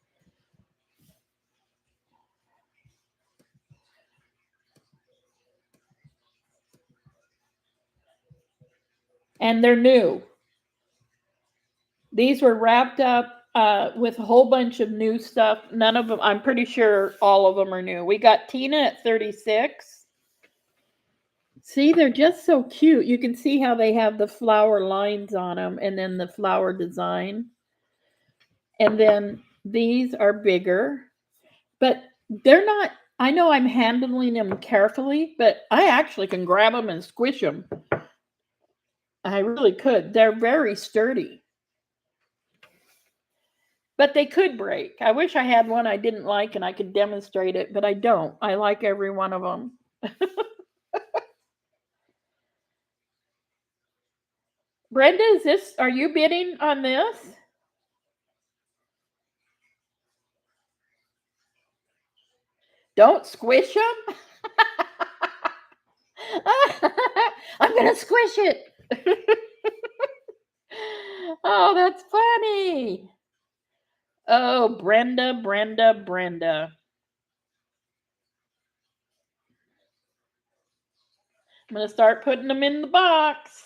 And they're new. These were wrapped up with a whole bunch of new stuff. None of them, I'm pretty sure all of them are new. We got Tina at 36. See, they're just so cute. You can see how they have the flower lines on them and then the flower design. And then these are bigger, but they're not, I know I'm handling them carefully, but I actually can grab them and squish them. I really could. They're very sturdy. But they could break. I wish I had one I didn't like and I could demonstrate it, but I don't. I like every one of them. Brenda, are you bidding on this? Don't squish them? I'm going to squish it. Oh, that's funny. Oh, Brenda. I'm going to start putting them in the box.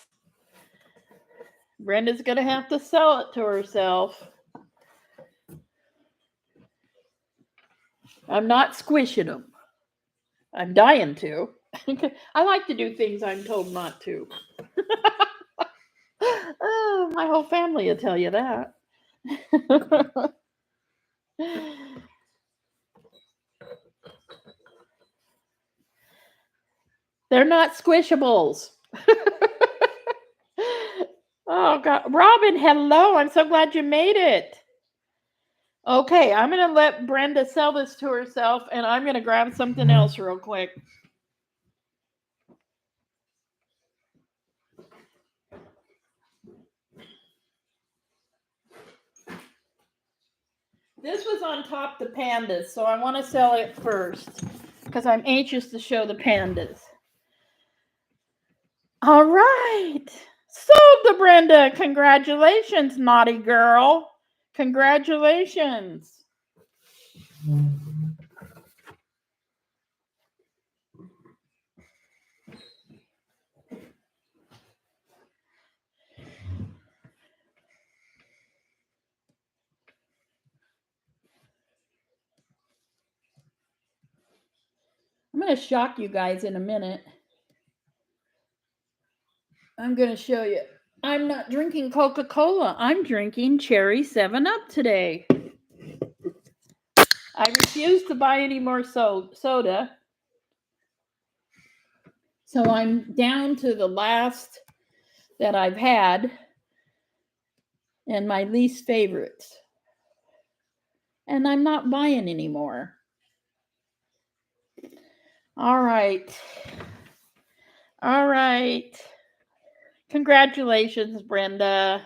Brenda's going to have to sell it to herself. I'm not squishing them. I'm dying to. I like to do things I'm told not to. Oh, my whole family will tell you that. They're not squishables. Oh, God. Robin, hello. I'm so glad you made it. Okay, I'm going to let Brenda sell this to herself, and I'm going to grab something else real quick. This was on top the pandas, so I want to sell it first because I'm anxious to show the pandas. All right. Sold to Brenda. Congratulations, naughty girl. Congratulations. I'm going to shock you guys in a minute. I'm going to show you. I'm not drinking Coca-Cola. I'm drinking cherry 7-Up today. I refuse to buy any more soda. So I'm down to the last that I've had and my least favorites. And I'm not buying anymore. All right. Congratulations, Brenda.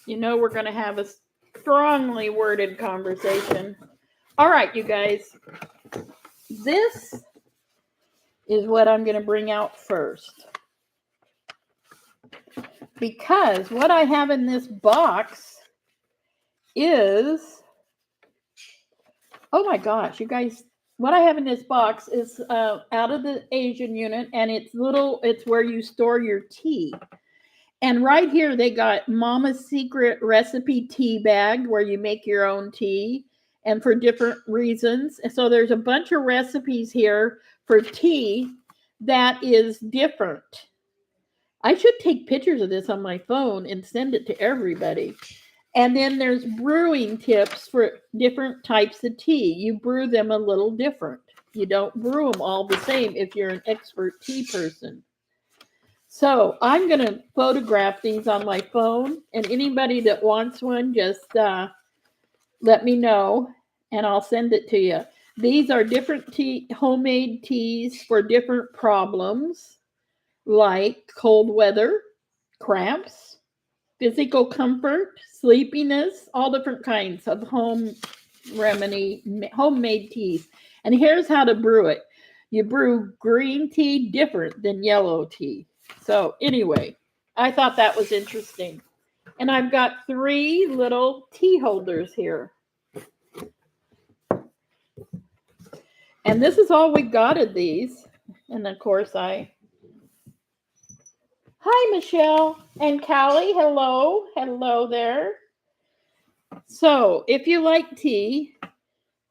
You know we're going to have a strongly worded conversation. All right, you guys. This is what I'm going to bring out first. Because what I have in this box is, oh my gosh, you guys, what I have in this box is out of the Asian unit, and it's where you store your tea. And right here, they got Mama's Secret Recipe Tea Bag where you make your own tea and for different reasons. And so there's a bunch of recipes here for tea that is different. I should take pictures of this on my phone and send it to everybody. And then there's brewing tips for different types of tea. You brew them a little different. You don't brew them all the same if you're an expert tea person. So I'm going to photograph these on my phone, and anybody that wants one, just let me know, and I'll send it to you. These are different homemade teas for different problems, like cold weather, cramps, physical comfort, sleepiness, all different kinds of homemade teas. And here's how to brew it. You brew green tea different than yellow tea. So anyway, I thought that was interesting. And I've got 3 little tea holders here. And this is all we got of these. And of course Hi, Michelle and Callie. Hello. Hello there. So if you like tea,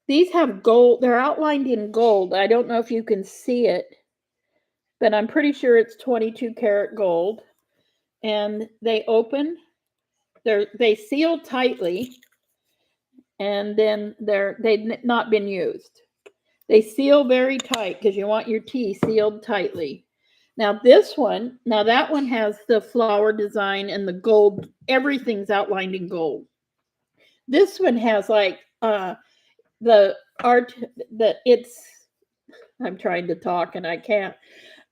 these have gold. They're outlined in gold. I don't know if you can see it, but I'm pretty sure it's 22 karat gold. And they open. They seal tightly, and then they've not been used. They seal very tight because you want your tea sealed tightly. Now that one has the flower design and the gold. Everything's outlined in gold. This one has like the art that it's. I'm trying to talk and I can't.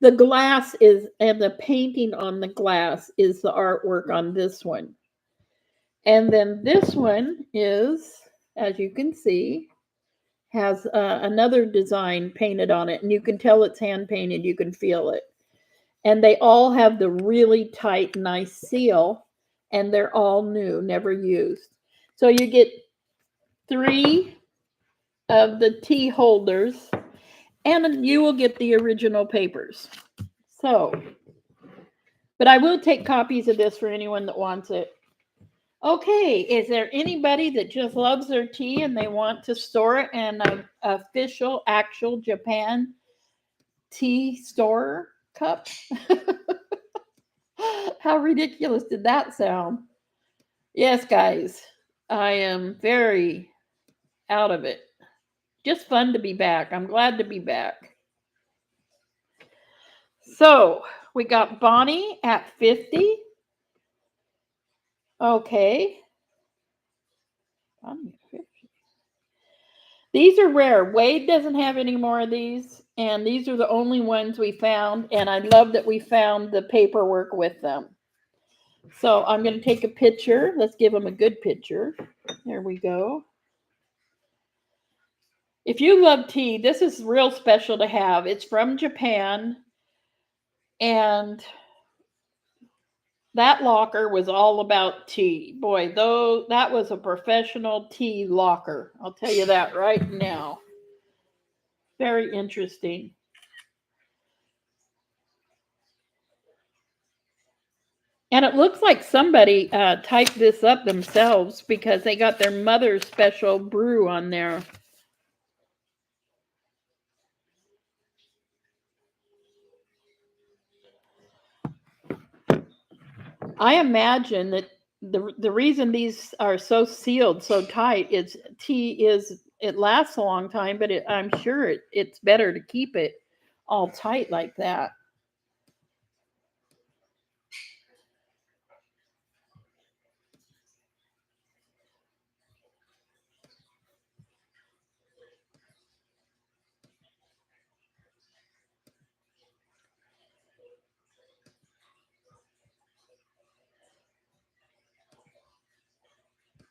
The glass is, and the painting on the glass is the artwork on this one. And then this one is, as you can see, has another design painted on it. And you can tell it's hand painted. You can feel it. And they all have the really tight, nice seal. And they're all new, never used. So you get 3 of the tea holders. And you will get the original papers. So, but I will take copies of this for anyone that wants it. Okay, is there anybody that just loves their tea and they want to store it in an official, actual Japan tea store cup? How ridiculous did that sound? Yes, guys, I am very out of it. Just fun to be back. I'm glad to be back. So we got Bonnie at 50. Okay. Bonnie at 50. These are rare. Wade doesn't have any more of these, and these are the only ones we found, and I love that we found the paperwork with them. So I'm going to take a picture. Let's give them a good picture. There we go. If you love tea, this is real special to have. It's from Japan, and that locker was all about tea. Boy, though, that was a professional tea locker. I'll tell you that right now. Very interesting. And it looks like somebody typed this up themselves because they got their mother's special brew on there. I imagine that the reason these are so sealed so tight is it lasts a long time, but I'm sure it's better to keep it all tight like that.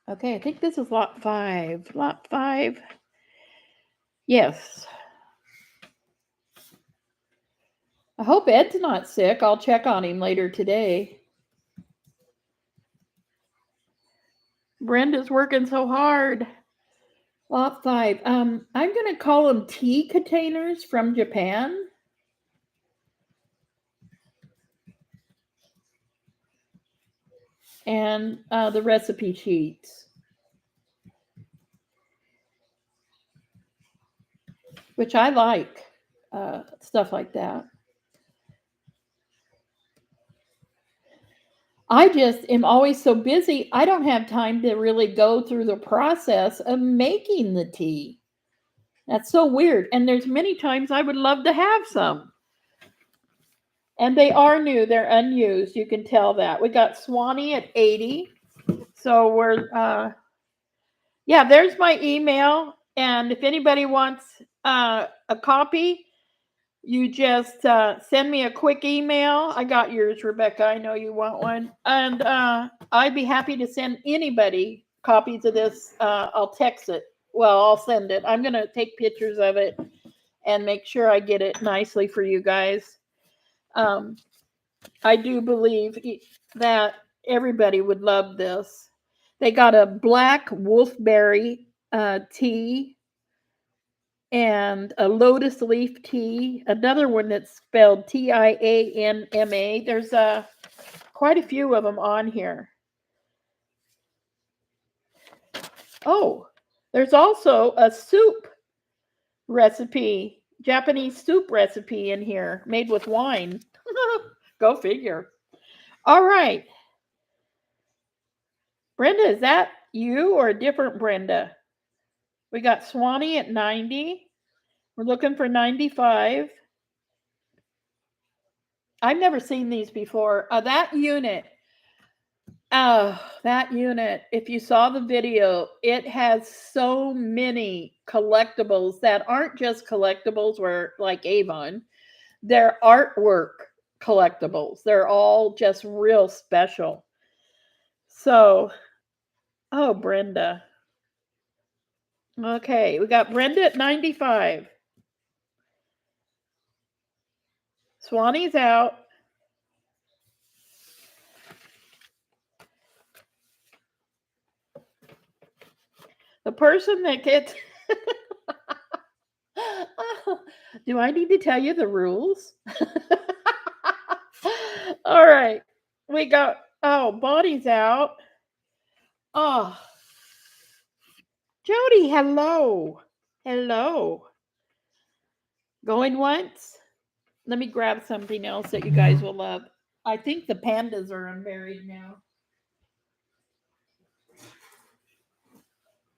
Okay, I think this is lot 5. Lot 5. Yes. I hope Ed's not sick. I'll check on him later today. Brenda's working so hard. Lot 5. I'm going to call them tea containers from Japan. and the recipe sheets, which I like, stuff like that. I just am always so busy, I don't have time to really go through the process of making the tea. That's so weird. And there's many times I would love to have some. And they are new, they're unused. You can tell that. We got Swanee at 80. So we're, yeah, there's my email. And if anybody wants a copy, you just send me a quick email. I got yours, Rebecca. I know you want one. And I'd be happy to send anybody copies of this. I'll text it. Well, I'll send it. I'm going to take pictures of it and make sure I get it nicely for you guys. I do believe that everybody would love this. They got a black wolfberry tea and a lotus leaf tea. Another one that's spelled Tianma. There's quite a few of them on here. Oh, there's also a soup recipe, Japanese soup recipe in here made with wine. Go figure. All right. Brenda, is that you or a different Brenda? We got Swanee at 90. We're looking for 95. I've never seen these before. That unit, oh, that unit, if you saw the video, it has so many collectibles that aren't just collectibles where like Avon. They're artwork collectibles. They're all just real special. So, oh, Brenda. Okay, we got Brenda at 95. Swanee's out. The person that gets. Do I need to tell you the rules? All right. We got. Oh, Bonnie's out. Oh, Jody, hello. Hello. Going once? Let me grab something else that you guys will love. I think the pandas are unburied now.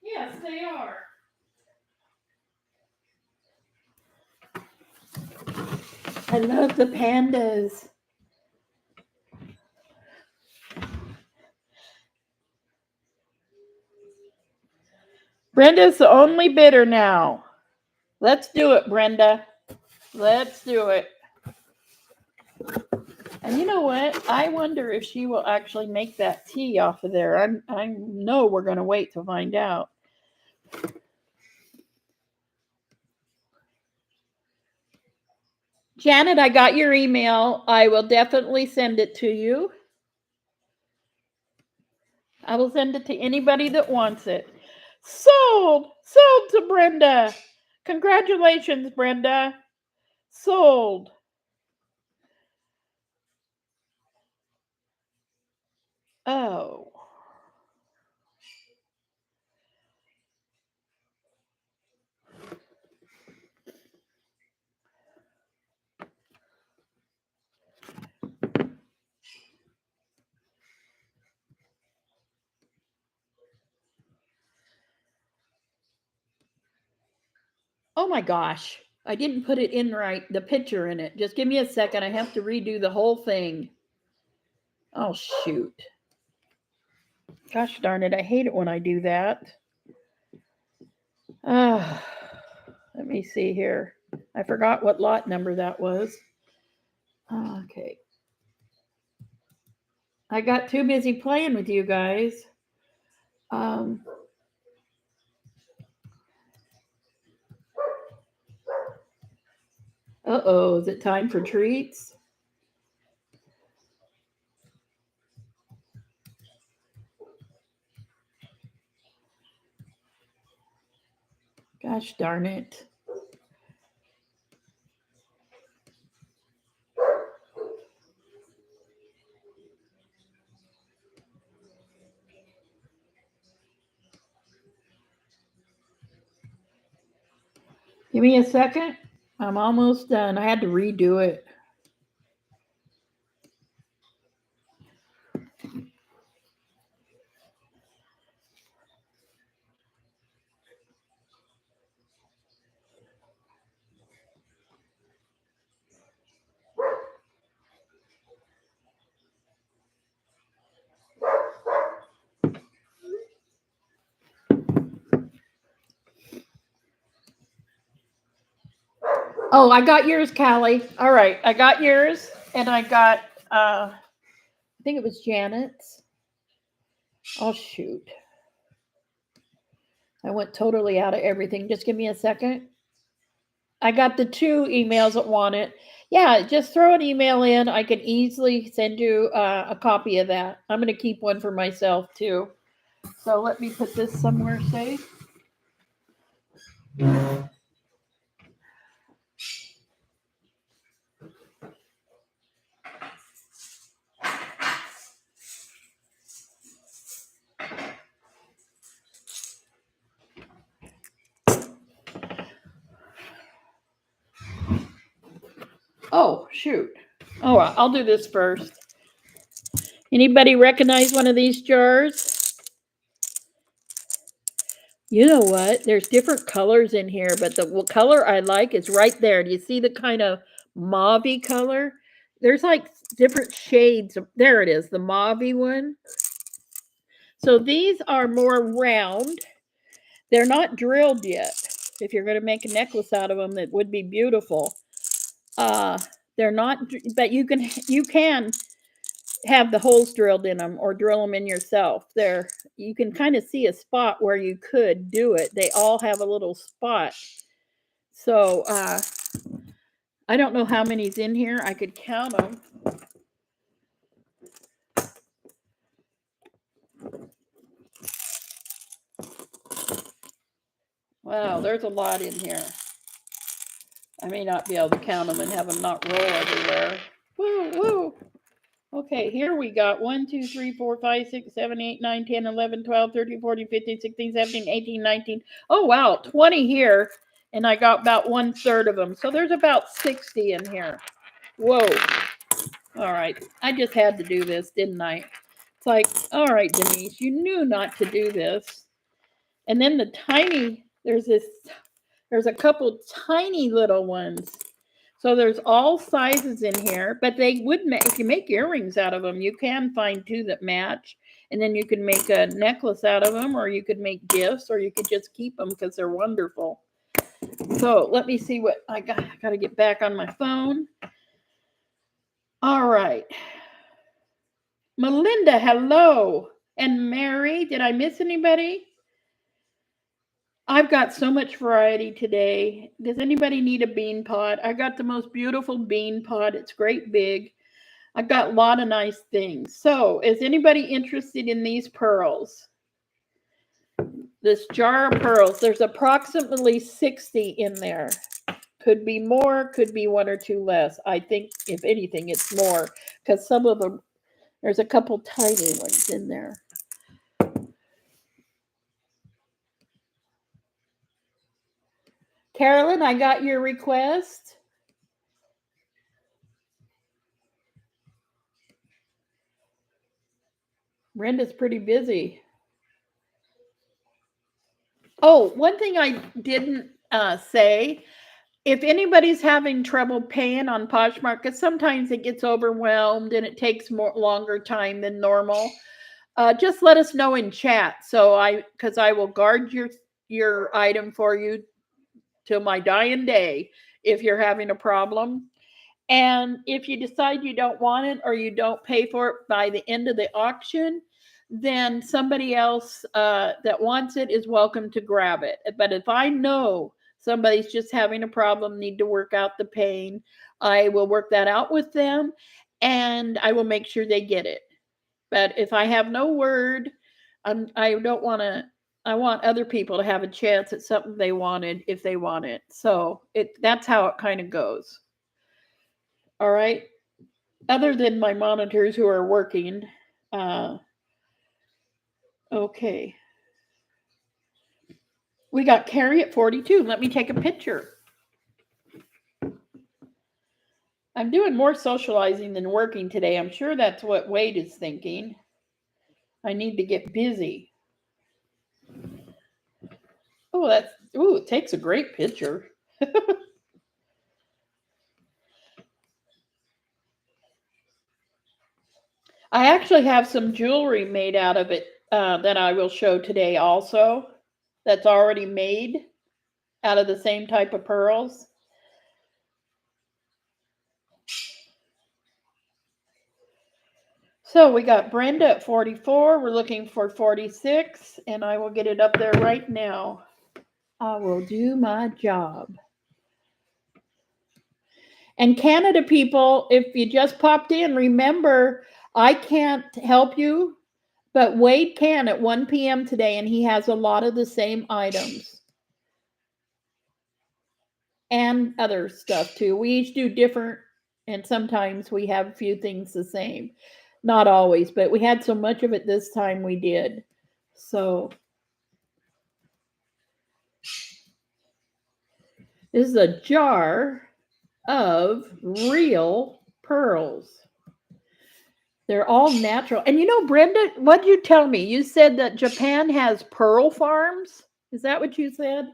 Yes, they are. I love the pandas. Brenda's the only bidder now. Let's do it, Brenda. Let's do it. And you know what? I wonder if she will actually make that tea off of there. I know we're going to wait to find out. Janet, I got your email. I will definitely send it to you. I will send it to anybody that wants it. Sold! Sold to Brenda. Congratulations, Brenda. Sold. Oh. Oh my gosh. I didn't put it in right, the picture in it. Just give me a second. I have to redo the whole thing. Oh, shoot. Gosh darn it. I hate it when I do that. Ah, let me see here. I forgot what lot number that was. Okay. I got too busy playing with you guys. Um, Uh-oh, is it time for treats? Gosh darn it. Give me a second. I'm almost done. I had to redo it. Oh, I got yours, Callie. All right, I got yours, and I got I think it was Janet's. Oh shoot, I went totally out of everything. Just give me a second. I got the two emails that want it. Yeah, just throw an email in. I can easily send you a copy of that. I'm going to keep one for myself too. So let me put this somewhere safe. Oh, shoot. Oh, I'll do this first. Anybody recognize one of these jars? You know what? There's different colors in here, but the color I like is right there. Do you see the kind of mauve color? There's like different shades. There it is, the mauve one. So these are more round. They're not drilled yet. If you're going to make a necklace out of them, it would be beautiful. Uh, they're not, but you can have the holes drilled in them or drill them in yourself. There, you can kind of see a spot where you could do it. They all have a little spot. So I don't know how many's in here. I could count them. Wow, there's a lot in here. I may not be able to count them and have them not roll everywhere. Woo, woo. Okay, here we got 1, 2, 3, 4, 5, 6, 7, 8, 9, 10, 11, 12, 13, 14, 15, 16, 17, 18, 19. Oh, wow, 20 here. And I got about 1/3 of them. So there's about 60 in here. Whoa. All right. I just had to do this, didn't I? It's like, all right, Denise, you knew not to do this. And then the tiny, there's a couple tiny little ones. So there's all sizes in here, but they would make, if you make earrings out of them, you can find two that match. And then you can make a necklace out of them, or you could make gifts, or you could just keep them because they're wonderful. So let me see what I got. I got to get back on my phone. All right. Melinda, hello. And Mary, did I miss anybody? I've got so much variety today. Does anybody need a bean pot? I got the most beautiful bean pot. It's great big. I've got a lot of nice things. So, is anybody interested in these pearls? This jar of pearls. There's approximately 60 in there. Could be more, could be one or two less. I think, if anything, it's more because some of them, there's a couple tiny ones in there. Carolyn, I got your request. Brenda's pretty busy. Oh, one thing I didn't say, if anybody's having trouble paying on Poshmark, because sometimes it gets overwhelmed and it takes longer time than normal, just let us know in chat. So because I will guard your item for you till my dying day if you're having a problem. And if you decide you don't want it or you don't pay for it by the end of the auction, then somebody else that wants it is welcome to grab it. But if I know somebody's just having a problem, need to work out the pain, I will work that out with them and I will make sure they get it. But if I have no word, I don't want to. I want other people to have a chance at something they wanted if they want it. So that's how it kind of goes. All right. Other than my monitors who are working. Okay. We got Carrie at 42. Let me take a picture. I'm doing more socializing than working today. I'm sure that's what Wade is thinking. I need to get busy. Oh, it takes a great picture. I actually have some jewelry made out of it that I will show today also. That's already made out of the same type of pearls. So we got Brenda at 44. We're looking for 46, and I will get it up there right now. I will do my job. And Canada people, if you just popped in, remember, I can't help you, but Wade can at 1 p.m. today, and he has a lot of the same items and other stuff too. We each do different, and sometimes we have a few things the same. Not always, but we had so much of it this time we did. So this is a jar of real pearls. They're all natural. And you know, Brenda, what did you tell me? You said that Japan has pearl farms. Is that what you said?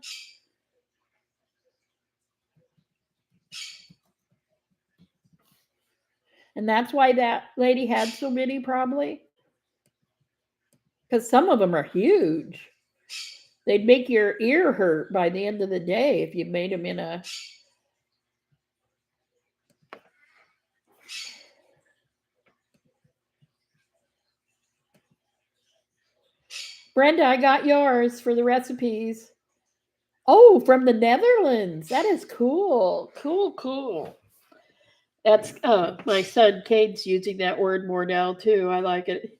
And that's why that lady had so many, probably? Because some of them are huge. They'd make your ear hurt by the end of the day if you made them in a. Brenda, I got yours for the recipes. Oh, from the Netherlands. That is cool. Cool. That's my son Cade's using that word more now too. I like it.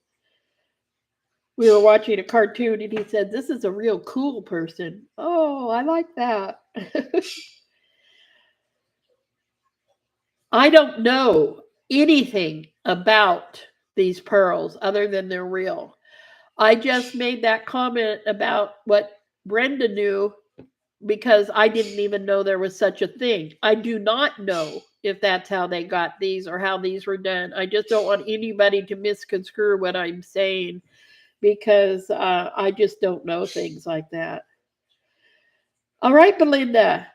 We were watching a cartoon and he said, "This is a real cool person." Oh, I like that. I don't know anything about these pearls other than they're real. I just made that comment about what Brenda knew because I didn't even know there was such a thing. I do not know if that's how they got these or how these were done. I just don't want anybody to misconstrue what I'm saying because I just don't know things like that. All right, Belinda,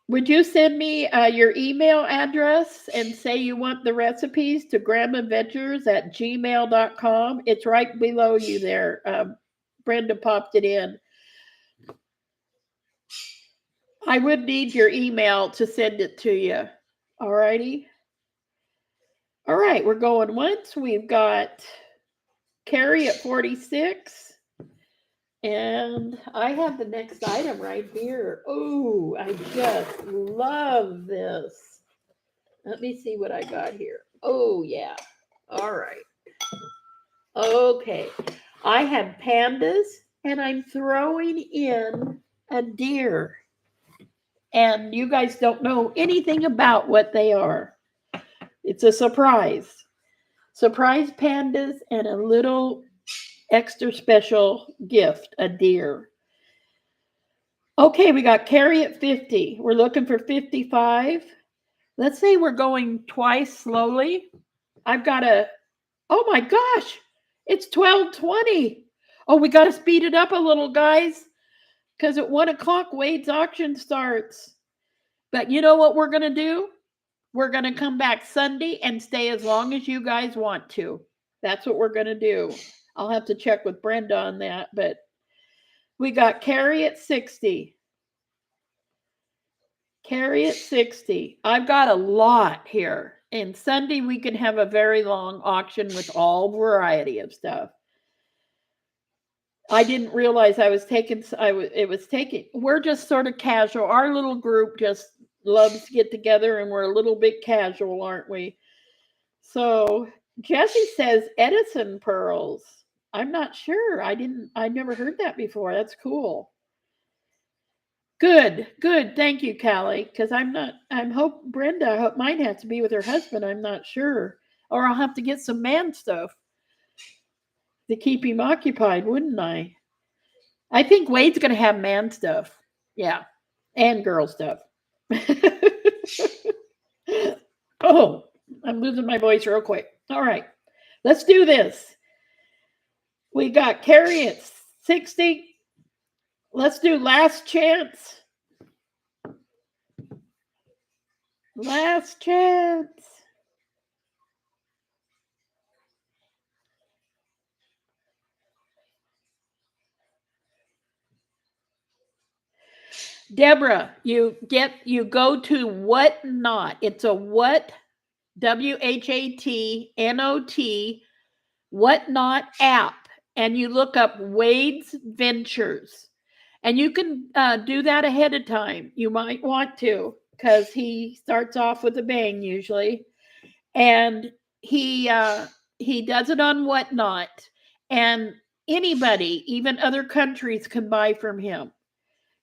would you send me your email address and say you want the recipes to grandmadventures@gmail.com? It's right below you there. Brenda popped it in. I would need your email to send it to you. All righty. All right, we're going once. We've got Carrie at 46. And I have the next item right here. Oh, I just love this. Let me see what I got here. Oh, yeah. All right. Okay. I have pandas, and I'm throwing in a deer. And you guys don't know anything about what they are. It's a surprise. Surprise pandas and a little extra special gift, a deer. Okay, we got Carrie at 50. We're looking for 55. Let's say we're going twice slowly. I've got oh my gosh, it's 12:20. Oh, we got to speed it up a little, guys, because at 1 o'clock, Wade's auction starts. But you know what we're going to do? We're going to come back Sunday and stay as long as you guys want to. That's what we're going to do. I'll have to check with Brenda on that, but we got Carrie at 60. Carrie at 60. I've got a lot here. And Sunday we can have a very long auction with all variety of stuff. I didn't realize I was taking. It was taking. We're just sort of casual. Our little group just loves to get together, and we're a little bit casual, aren't we? So Jesse says Edison pearls. I'm not sure. I never heard that before. That's cool. Good. Thank you, Callie. Because Brenda, I hope mine has to be with her husband. I'm not sure. Or I'll have to get some man stuff to keep him occupied, wouldn't I? I think Wade's going to have man stuff. Yeah. And girl stuff. I'm losing my voice real quick. All right, let's do this. We got Carrie at 60. Let's do last chance. Last chance. Deborah, you go to Whatnot. It's a WHATNOT Whatnot app, and you look up Wade's Ventures, and you can do that ahead of time. You might want to, because he starts off with a bang usually, and he does it on Whatnot, and anybody, even other countries, can buy from him.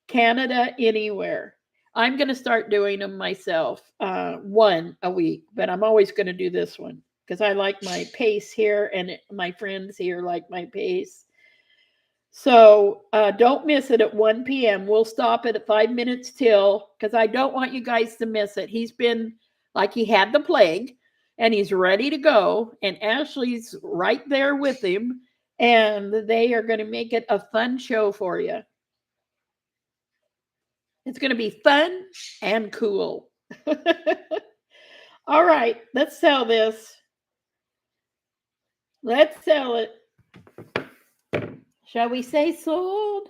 Canada, anywhere. I'm going to start doing them myself, one a week, but I'm always going to do this one because I like my pace here, and my friends here like my pace. So don't miss it at 1 p.m. We'll stop it at 5 minutes till, because I don't want you guys to miss it. He's been like he had the plague, and he's ready to go, and Ashley's right there with him, and they are going to make it a fun show for you. It's going to be fun and cool. All right, let's sell this. Let's sell it. Shall we say sold?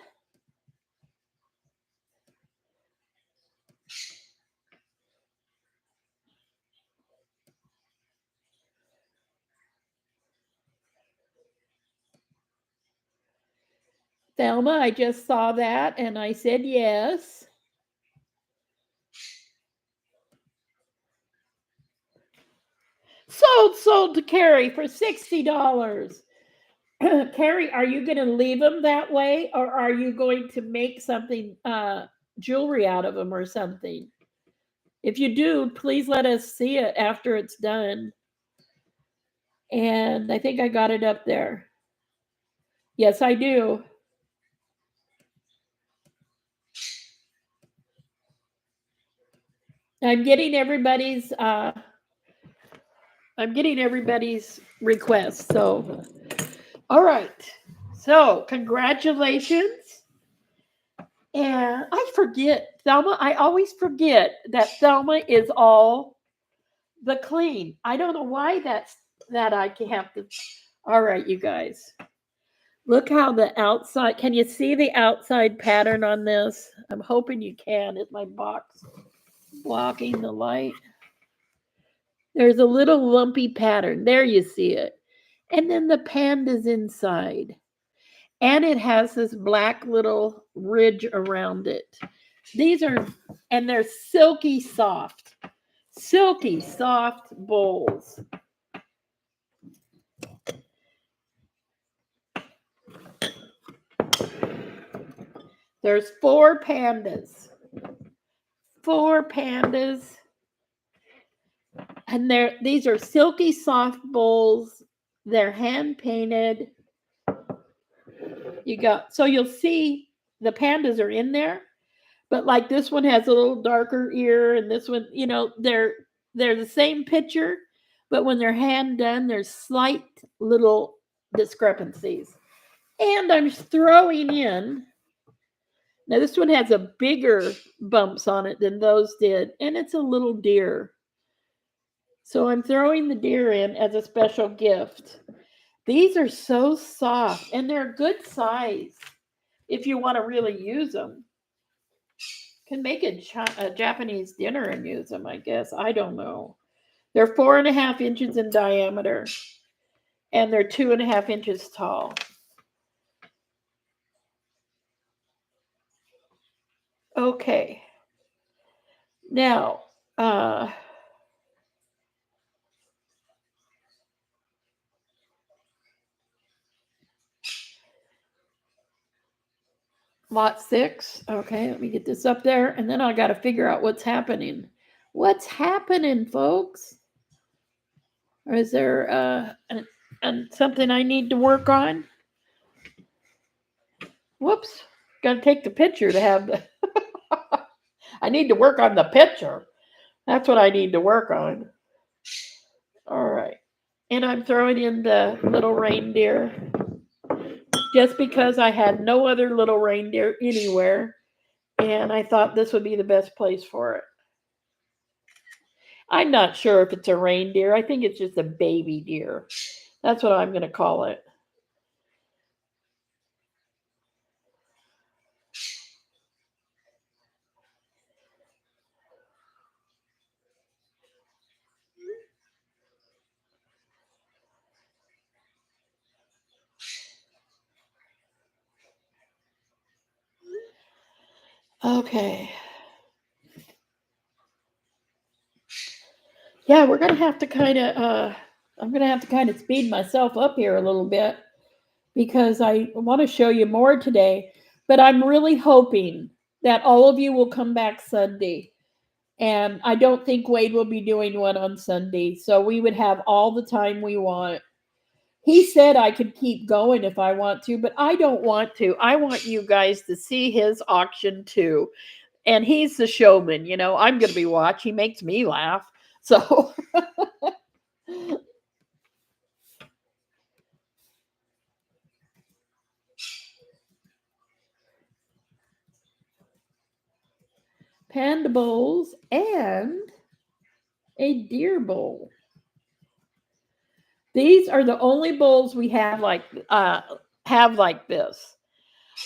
Thelma, I just saw that and I said yes. Sold to Carrie for $60. Carrie, are you going to leave them that way, or are you going to make something, jewelry out of them or something? If you do, please let us see it after it's done. And I think I got it up there. Yes, I do. I'm getting everybody's requests. So, all right. So, congratulations. And I forget, Thelma, I always forget that Thelma is all the clean. I don't know why that I have to. All right, you guys. Look how the outside, can you see the outside pattern on this? I'm hoping you can. Is my box blocking the light? There's a little lumpy pattern. There you see it. And then the panda's inside. And it has this black little ridge around it. These are, and they're silky soft bowls. There's four pandas. And these are silky soft bowls. They're hand painted. So you'll see the pandas are in there, but like this one has a little darker ear, and this one, they're the same picture, but when they're hand done, there's slight little discrepancies. And I'm throwing in, now this one has a bigger bumps on it than those did, and it's a little deer. So I'm throwing the deer in as a special gift. These are so soft, and they're good size if you want to really use them. Can make a Japanese dinner and use them, I guess. I don't know. They're 4.5 inches in diameter, and they're 2.5 inches tall. Okay. Now, lot 6. Okay, let me get this up there, and then I got to figure out what's happening. What's happening, folks? Or is there something I need to work on? Whoops. Got to take the picture to have the... I need to work on the picture. That's what I need to work on. And I'm throwing in the little reindeer just because I had no other little reindeer anywhere. And I thought this would be the best place for it. I'm not sure if it's a reindeer. I think it's just a baby deer. That's what I'm going to call it. Okay. Yeah, we're going to have to kind of, I'm going to have to kind of speed myself up here a little bit because I want to show you more today. But I'm really hoping that all of you will come back Sunday. And I don't think Wade will be doing one on Sunday. So we would have all the time we want. He said I could keep going if I want to, but I don't want to. I want you guys to see his auction too. And he's the showman, you know. I'm going to be watching. He makes me laugh. So panda bowls and a deer bowl. These are the only bowls we have like this.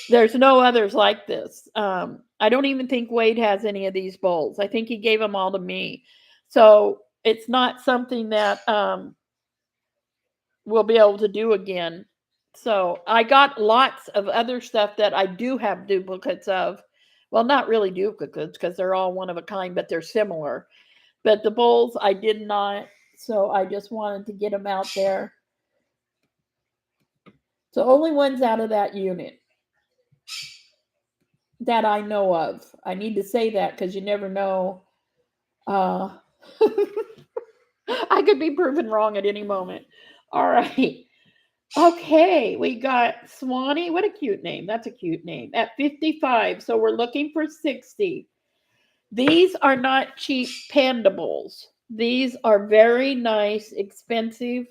There's no others like this. I don't even think Wade has any of these bowls. I think he gave them all to me. So it's not something that we'll be able to do again. So I got lots of other stuff that I do have duplicates of. Well, not really duplicates because they're all one of a kind, but they're similar. But the bowls I did not. So I just wanted to get them out there. So only ones out of that unit that I know of. I need to say that because you never know. Uh, I could be proven wrong at any moment. All right. Okay, we got Swanee. What a cute name. That's a cute name. At 55. So we're looking for 60. These are not cheap panda bowls. These are very nice, expensive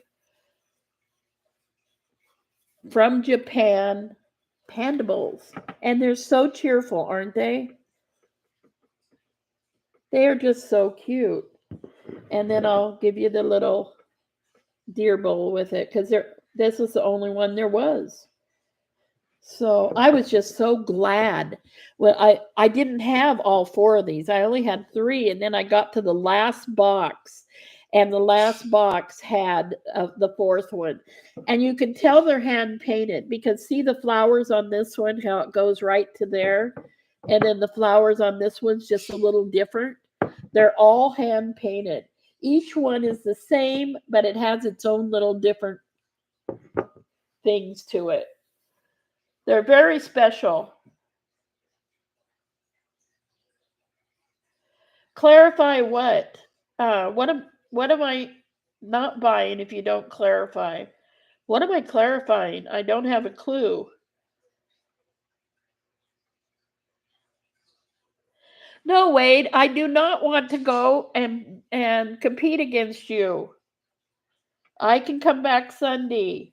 from Japan panda bowls. And they're so cheerful, aren't they? They are just so cute. And then I'll give you the little deer bowl with it because this was the only one there was. So I was just so glad. Well, I didn't have all four of these. I only had three, and then I got to the last box, and the last box had the fourth one, and you can tell they're hand painted because see the flowers on this one, how it goes right to there, and then the flowers on this one's just a little different. They're all hand painted. Each one is the same, but it has its own little different things to it. They're very special. Clarify what? What am I not buying if you don't clarify? What am I clarifying? I don't have a clue. No, Wade, I do not want to go and compete against you. I can come back Sunday.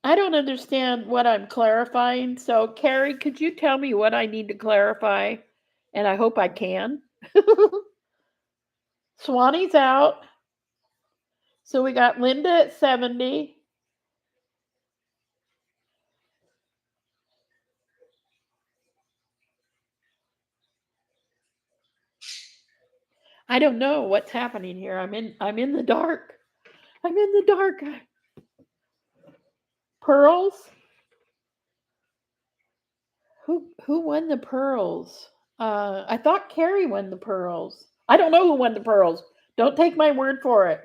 I don't understand what I'm clarifying. So, Carrie, could you tell me what I need to clarify? And I hope I can. Swanee's out. So we got Linda at 70. I don't know what's happening here. I'm in the dark. I'm in the dark. Pearls? Who won the pearls? I thought Carrie won the pearls. I don't know who won the pearls. Don't take my word for it.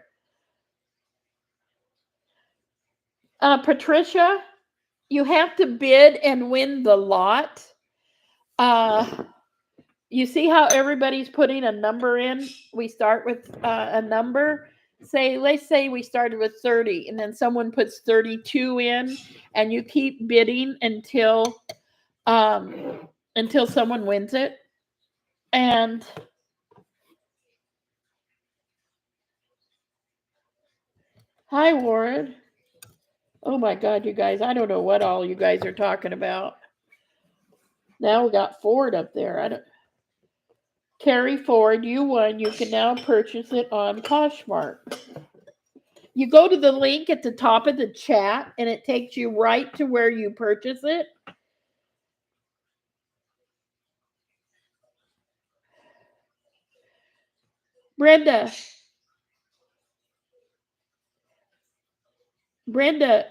Patricia, you have to bid and win the lot. You see how everybody's putting a number in? We start with a number. Let's say we started with 30 and then someone puts 32 in and you keep bidding until someone wins it. And Hi, Warren. Oh my God, you guys, I don't know what all you guys are talking about. Now we got Ford up there. I don't carry Ford, you won. You can now purchase it on Poshmark. You go to the link at the top of the chat and it takes you right to where you purchase it. Brenda,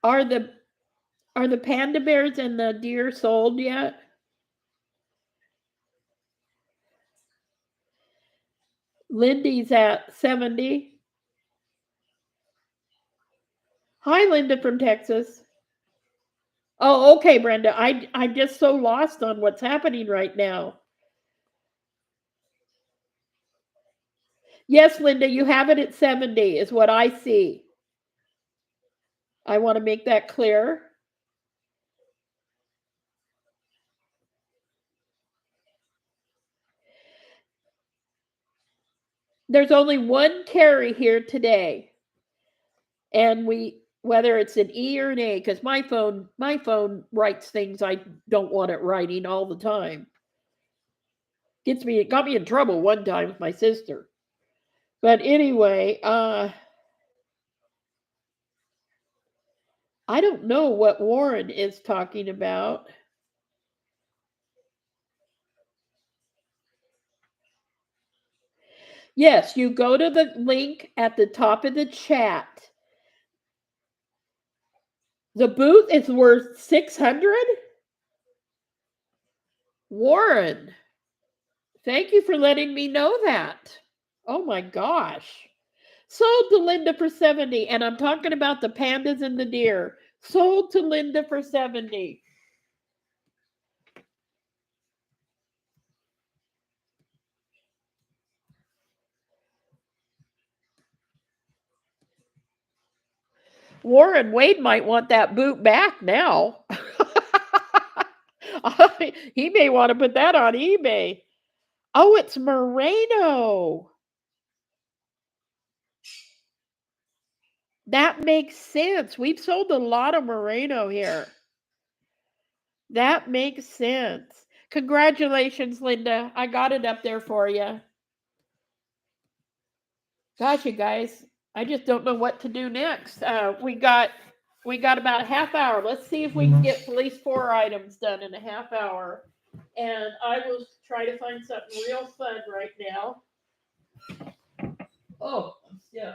are the panda bears and the deer sold yet? Lindy's at 70. Hi, Linda from Texas. Oh, okay, Brenda. I'm just so lost on what's happening right now. Yes, Linda, you have it at 70 is what I see. I want to make that clear. There's only one carry here today. And whether it's an E or an A, because my phone writes things I don't want it writing all the time. It got me in trouble one time with my sister. But anyway, I don't know what Warren is talking about. Yes, you go to the link at the top of the chat. The booth is worth 600. Warren, thank you for letting me know that. Oh my gosh. Sold to Linda for 70. And I'm talking about the pandas and the deer. Sold to Linda for 70. Warren Wade might want that boot back now. He may want to put that on eBay. Oh, it's merino. That makes sense. We've sold a lot of merino here. That makes sense. Congratulations, Linda. I got it up there for you. Gosh, you guys, I just don't know what to do next. We got about a half hour. Let's see if we can get at least 4 items done in a half hour. And I will try to find something real fun right now. Oh, yeah.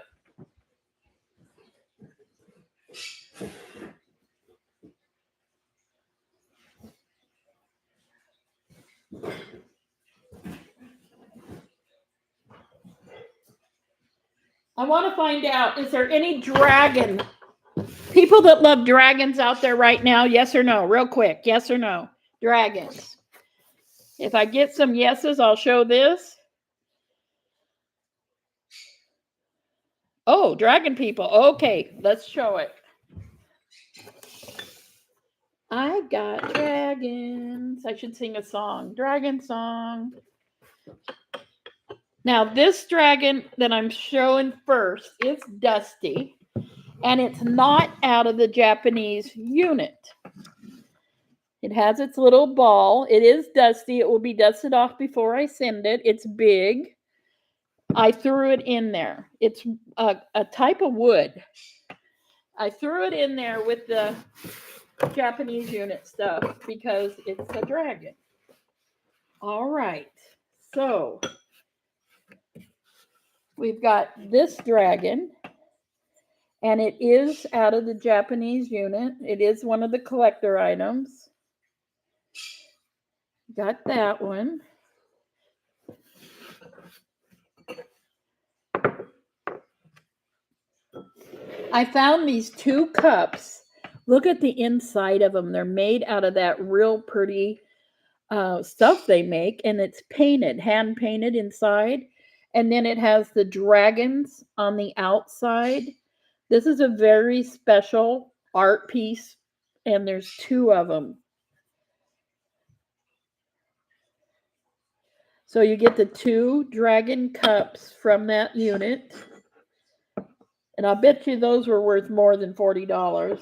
I want to find out, is there any dragon? People that love dragons out there right now, yes or no? Real quick, yes or no? Dragons. If I get some yeses, I'll show this. Oh, dragon people. Okay, let's show it. I got dragons. I should sing a song. Dragon song. Now, this dragon that I'm showing first is Dusty, and it's not out of the Japanese unit. It has its little ball. It is dusty. It will be dusted off before I send it. It's big. I threw it in there. It's a type of wood. I threw it in there with the Japanese unit stuff because it's a dragon. All right. So we've got this dragon, and it is out of the Japanese unit. It is one of the collector items. Got that one. I found these 2 cups. Look at the inside of them. They're made out of that real pretty stuff they make, and it's painted, hand painted inside. And then it has the dragons on the outside. This is a very special art piece, and there's 2 of them. So you get the 2 dragon cups from that unit. And I'll bet you those were worth more than $40.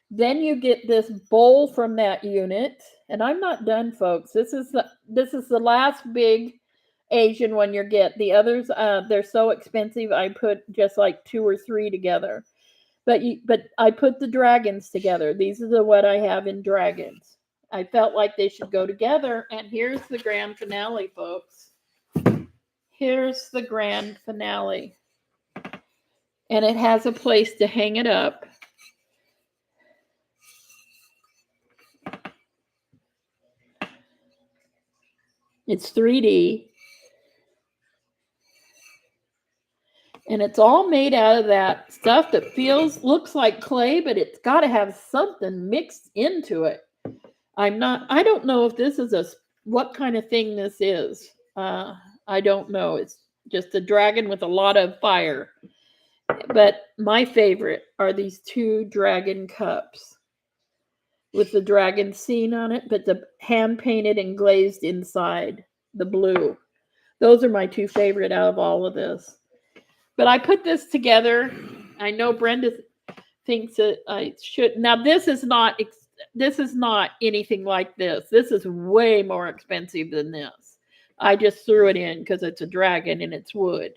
Then you get this bowl from that unit, and I'm not done, folks. This is the last big Asian one you get. The others, they're so expensive. I put just like 2 or 3 together. But I put the dragons together. These are the what I have in dragons. I felt like they should go together, and here's the grand finale, folks. Here's the grand finale. And it has a place to hang it up. It's 3D. And it's all made out of that stuff that looks like clay, but it's got to have something mixed into it. I don't know if this is what kind of thing this is. I don't know. It's just a dragon with a lot of fire. But my favorite are these 2 dragon cups with the dragon scene on it, but the hand painted and glazed inside, the blue. Those are my 2 favorite out of all of this. But I put this together. I know Brenda thinks that I should. Now this is not anything like this. This is way more expensive than this. I just threw it in because it's a dragon and it's wood.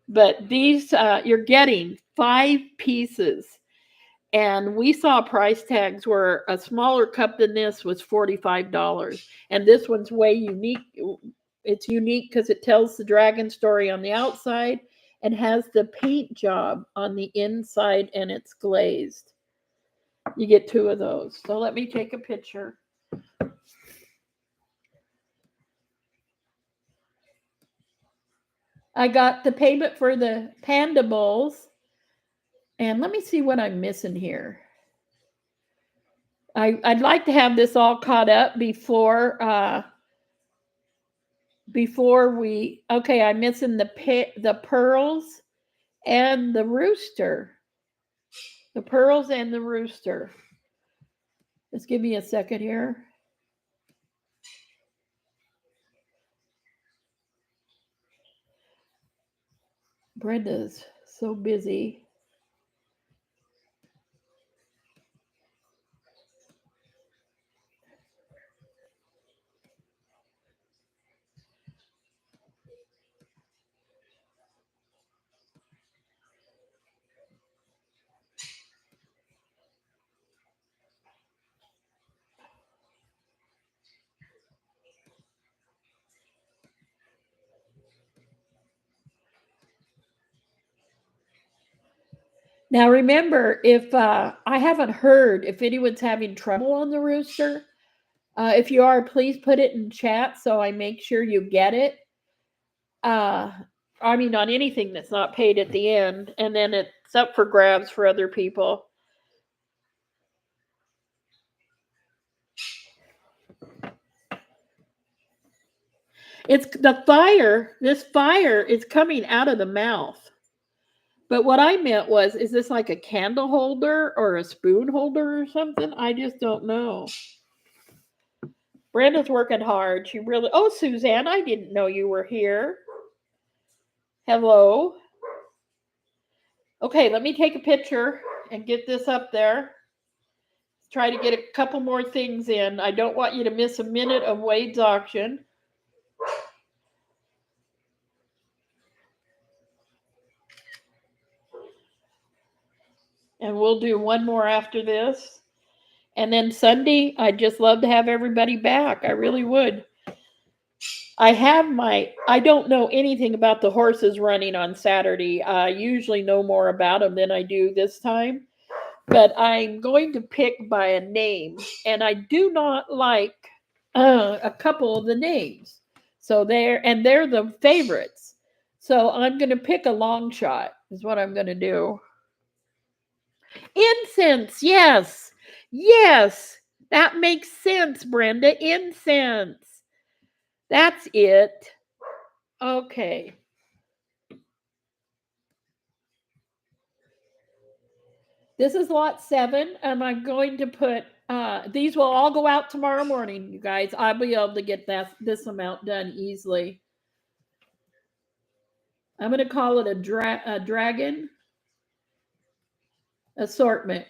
But these, you're getting 5 pieces. And we saw price tags where a smaller cup than this was $45. And this one's way unique. It's unique because it tells the dragon story on the outside and has the paint job on the inside, and it's glazed. You get 2 of those. So let me take a picture. I got the payment for the panda bowls. And let me see what I'm missing here. I'd like to have this all caught up before we. Okay, I'm missing the pearls and the rooster. The pearls and the rooster. Just give me a second here. Brenda's so busy. Now remember, if I haven't heard if anyone's having trouble on the rooster, if you are, please put it in chat so I make sure you get it. I mean, on anything that's not paid at the end, and then it's up for grabs for other people. It's the fire. This fire is coming out of the mouth. But what I meant was, is this like a candle holder or a spoon holder or something? I just don't know. Brenda's working hard. She really. Oh, Suzanne, I didn't know you were here. Hello. Okay, let me take a picture and get this up there. Try to get a couple more things in. I don't want you to miss a minute of Wade's auction. And we'll do one more after this. And then Sunday, I'd just love to have everybody back. I really would. I don't know anything about the horses running on Saturday. I usually know more about them than I do this time. But I'm going to pick by a name. And I do not like a couple of the names. So they're the favorites. So I'm going to pick a long shot is what I'm going to do. Incense, yes. Yes. That makes sense, Brenda. Incense. That's it. Okay. This is lot 7, and I'm going to put these will all go out tomorrow morning, you guys. I'll be able to get this amount done easily. I'm going to call it a dragon. assortment.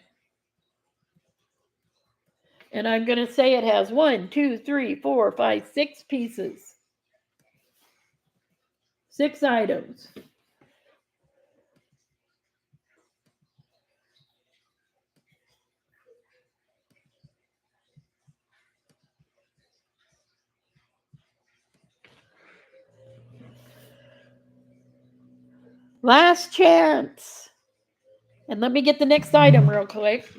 And I'm going to say it has 1, 2, 3, 4, 5, 6 pieces. 6 items. Last chance. And let me get the next item real quick.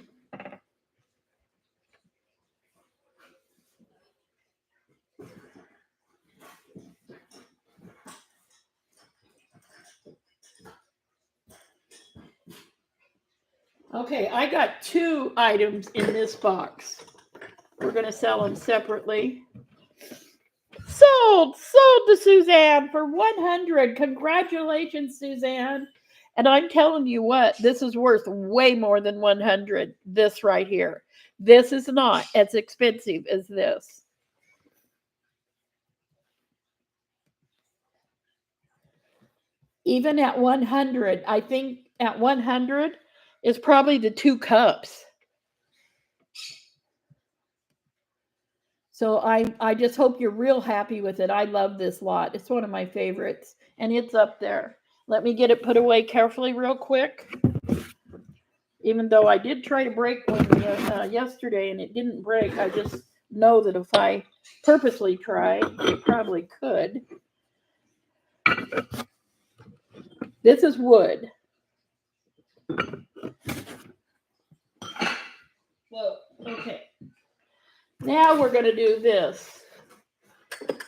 Okay, I got 2 items in this box. We're going to sell them separately. Sold to Suzanne for 100. Congratulations, Suzanne. And I'm telling you what, this is worth way more than 100. This right here. This is not as expensive as this. Even at 100, I think at 100 is probably the 2 cups. So I just hope you're real happy with it. I love this lot. It's one of my favorites, and it's up there. Let me get it put away carefully real quick. Even though I did try to break one yesterday and it didn't break, I just know that if I purposely tried, it probably could. This is wood. Whoa, okay. Now we're going to do this.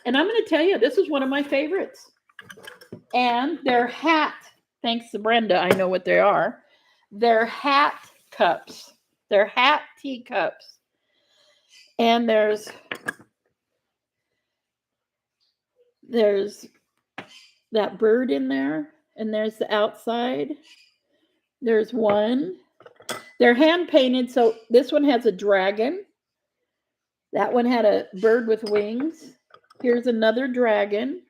And I'm going to tell you, this is one of my favorites. And they're hat, thanks to Brenda, I know what they are. They're hat cups. They're hat teacups. And there's that bird in there. And there's the outside. There's one. They're hand painted. So this one has a dragon. That one had a bird with wings. Here's another dragon.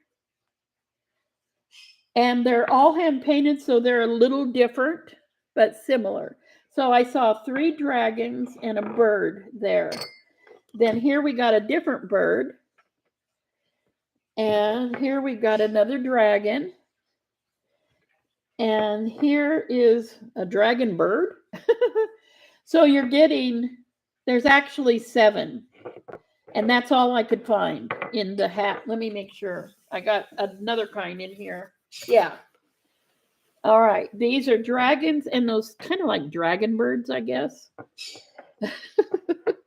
And they're all hand painted, so they're a little different, but similar. So I saw 3 dragons and a bird there. Then here we got a different bird. And here we got another dragon. And here is a dragon bird. So you're getting, there's actually 7. And that's all I could find in the hat. Let me make sure. I got another kind in here. Yeah. All right. These are dragons and those kind of like dragon birds, I guess.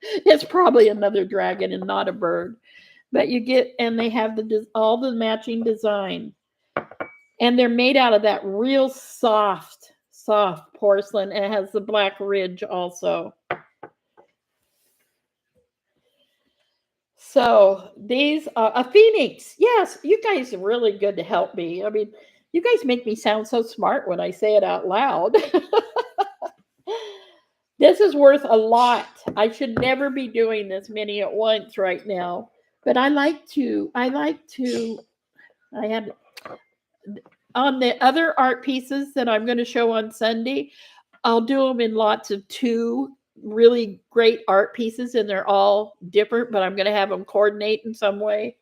It's probably another dragon and not a bird. But you get, and they have all the matching design. And they're made out of that real soft porcelain. And it has the black ridge also. So these are a phoenix. Yes, you guys are really good to help me. I mean, you guys make me sound so smart when I say it out loud. This is worth a lot. I should never be doing this many at once right now. But I had on the other art pieces that I'm going to show on Sunday, I'll do them in lots of 2 really great art pieces, and they're all different, but I'm going to have them coordinate in some way.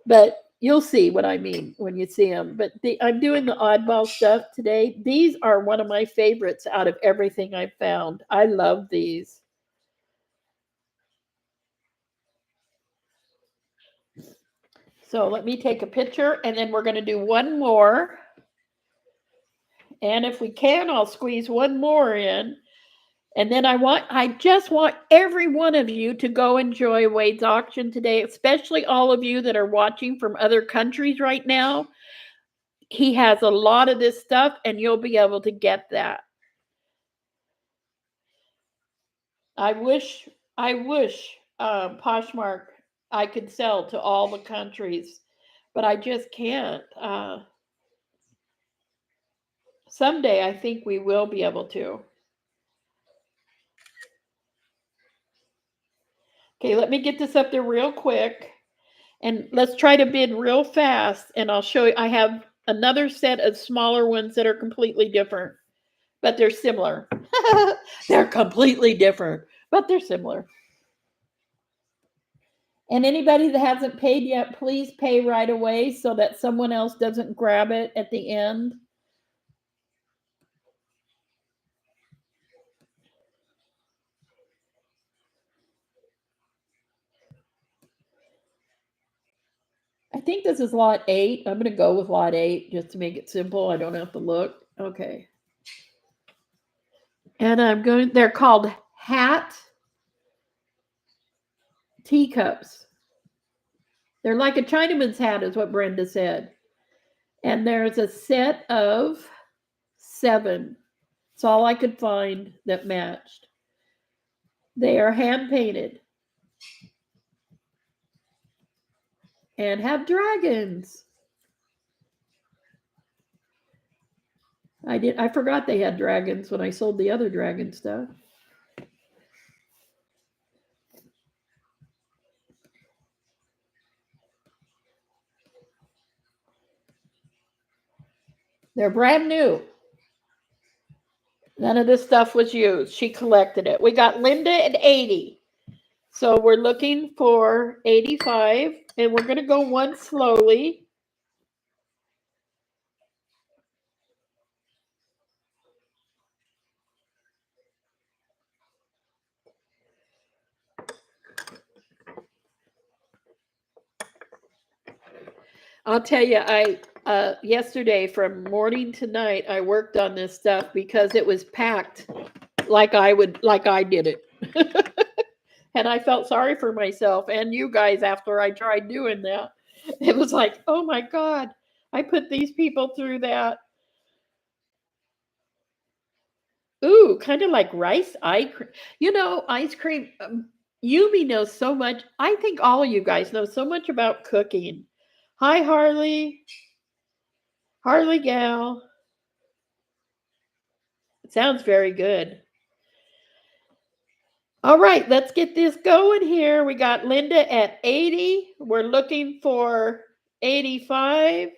But you'll see what I mean when you see them. But I'm doing the oddball stuff today. These are one of my favorites out of everything I've found. I love these. So let me take a picture, and then we're going to do one more. And if we can, I'll squeeze one more in. And then I just want every one of you to go enjoy Wade's auction today, especially all of you that are watching from other countries right now. He has a lot of this stuff, and you'll be able to get that. I wish, Poshmark, I could sell to all the countries, but I just can't. Someday, I think we will be able to. Okay, let me get this up there real quick. And let's try to bid real fast. And I'll show you. I have another set of smaller ones that are completely different. but they're similar. They're completely different, but they're similar. And anybody that hasn't paid yet, please pay right away so that someone else doesn't grab it at the end. I think this is lot 8. I'm going to go with lot 8 just to make it simple. I don't have to look. Okay. And they're called hat teacups. They're like a Chinaman's hat, is what Brenda said. And there's a set of 7. It's all I could find that matched. They are hand painted and have dragons. I forgot they had dragons when I sold the other dragon stuff. They're brand new. None of this stuff was used. She collected it. We got Linda at 80. So we're looking for 85, and we're going to go one slowly. I'll tell you, yesterday from morning to night, I worked on this stuff because it was packed like I did it. And I felt sorry for myself and you guys after I tried doing that. It was like, oh my God, I put these people through that. Ooh, kind of like rice ice cream. Ice cream. Yumi knows so much. I think all of you guys know so much about cooking. Hi, Harley. Harley gal. It sounds very good. All right, let's get this going here. We got Linda at 80. We're looking for 85.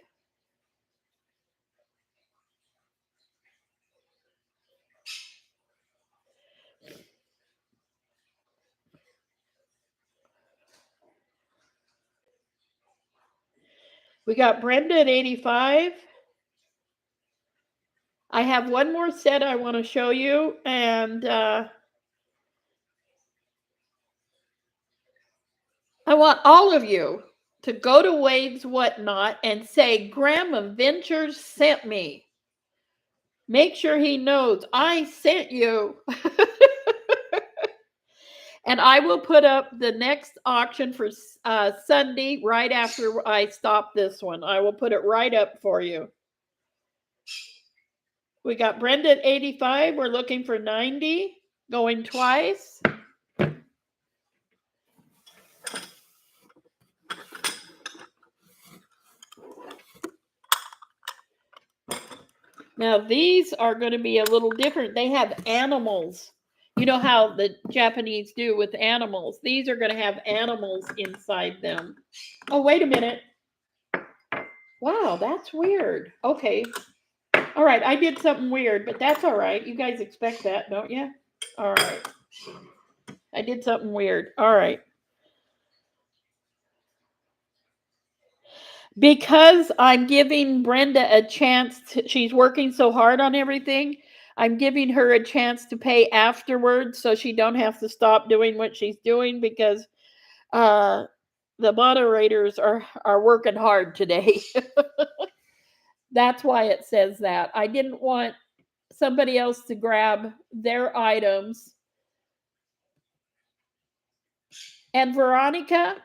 We got Brenda at 85. I have one more set I want to show you, and I want all of you to go to Waves Whatnot and say, Grandma Ventures sent me. Make sure he knows I sent you. And I will put up the next auction for Sunday right after I stop this one. I will put it right up for you. We got Brenda at 85. We're looking for 90. Going twice. Now these are going to be a little different. They have animals. You know how the Japanese do with animals. These are going to have animals inside them. Oh, wait a minute. Wow, that's weird. Okay. All right, I did something weird, but that's all right. You guys expect that, don't you? All right. I did something weird. All right. Because I'm giving Brenda a chance she's working so hard on everything. I'm giving her a chance to pay afterwards so she don't have to stop doing what she's doing because the moderators are working hard today. That's why it says that. I didn't want somebody else to grab their items. And Veronica,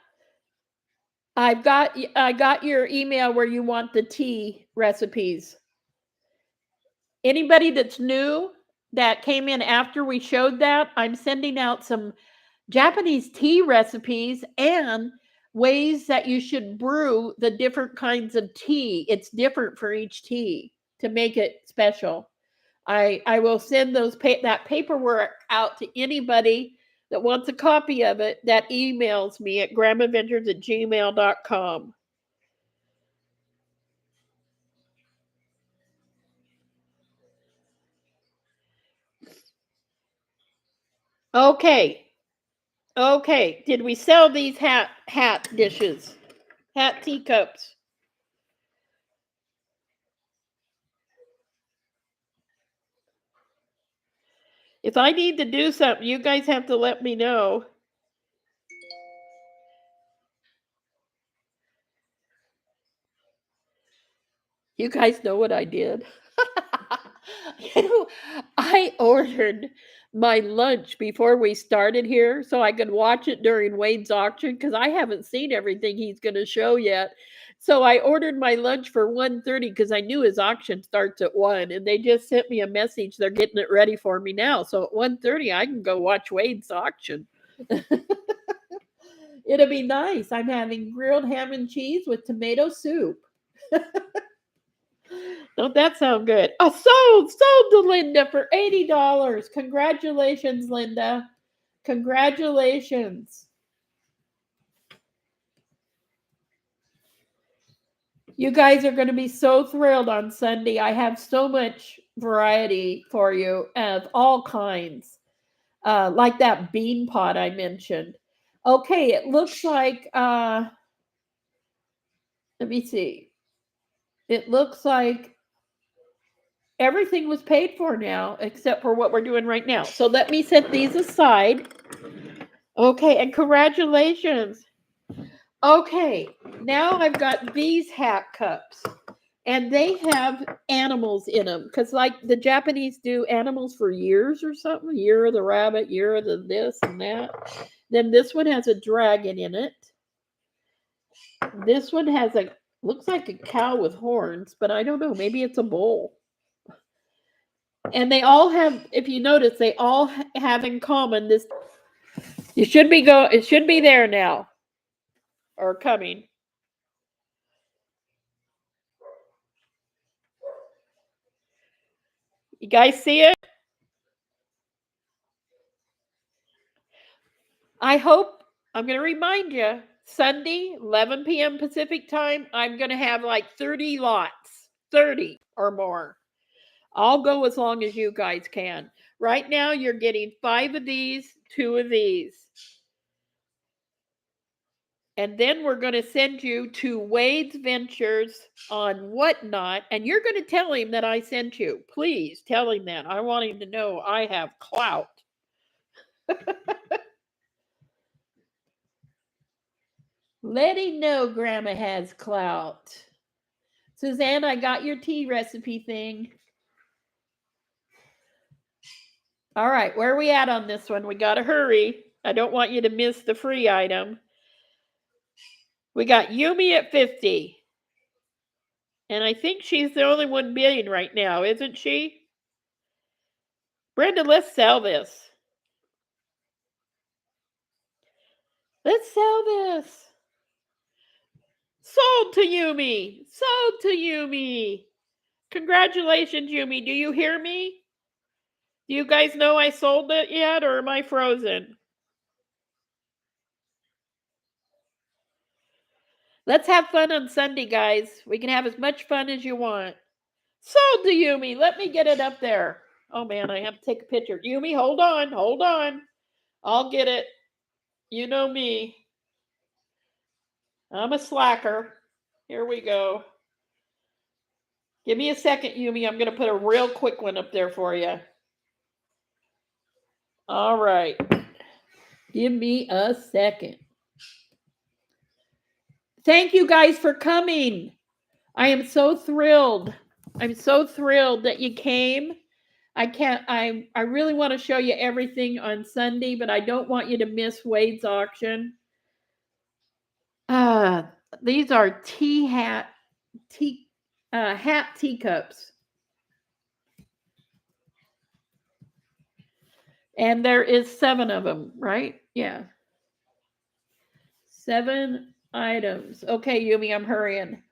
I got your email where you want the tea recipes. Anybody that's new that came in after we showed that, I'm sending out some Japanese tea recipes and ways that you should brew the different kinds of tea. It's different for each tea to make it special. I will send that paperwork out to anybody that wants a copy of it that emails me at grandmaventures@gmail.com. Okay. Okay. Did we sell these hat dishes? Hat teacups? If I need to do something, you guys have to let me know. You guys know what I did? You know, I ordered my lunch before we started here so I could watch it during Wade's auction because I haven't seen everything he's going to show yet. So I ordered my lunch for 1:30 because I knew his auction starts at 1, and they just sent me a message they're getting it ready for me now. So at 1:30 I can go watch Wade's auction. It'll be nice. I'm having grilled ham and cheese with tomato soup. Don't that sound good? Oh, sold to Linda for $80. Congratulations, Linda. Congratulations. You guys are going to be so thrilled on Sunday. I have so much variety for you of all kinds, like that bean pot I mentioned. Okay, it looks like, let me see. It looks like everything was paid for now except for what we're doing right now. So let me set these aside. Okay, and congratulations. Okay, now I've got these hat cups, and they have animals in them because, like, the Japanese do animals for years or something. Year of the rabbit, year of the this and that. Then this one has a dragon in it. This one has a looks like a cow with horns, but I don't know. Maybe it's a bull. And they all have, if you notice, they all have in common this. You should be go. It should be there now or coming. You guys see it? I hope I'm going to remind you Sunday, 11 p.m. Pacific time, I'm going to have like 30 lots, 30 or more. I'll go as long as you guys can. Right now, you're getting 5 of these, 2 of these. And then we're going to send you to Wade's Ventures on Whatnot, and you're going to tell him that I sent you. Please tell him that. I want him to know I have clout. Let him know Grandma has clout. Suzanne, I got your tea recipe thing. All right, where are we at on this one? We got to hurry. I don't want you to miss the free item. We got Yumi at 50. And I think she's the only one bidding right now, isn't she? Brenda, let's sell this. Let's sell this. Sold to Yumi. Sold to Yumi. Congratulations, Yumi. Do you hear me? Do you guys know I sold it yet, or am I frozen? Let's have fun on Sunday, guys. We can have as much fun as you want. Sold to Yumi. Let me get it up there. Oh man, I have to take a picture. Yumi, hold on, hold on. I'll get it. You know me. I'm a slacker. Here we go. Give me a second, Yumi. I'm going to put a real quick one up there for you. All right. Give me a second. Thank you guys for coming. I am so thrilled. I'm so thrilled that you came. I really want to show you everything on Sunday, but I don't want you to miss Wade's auction. These are hat teacups. And there is 7 of them, right? Yeah. 7 items. Okay, Yumi, I'm hurrying.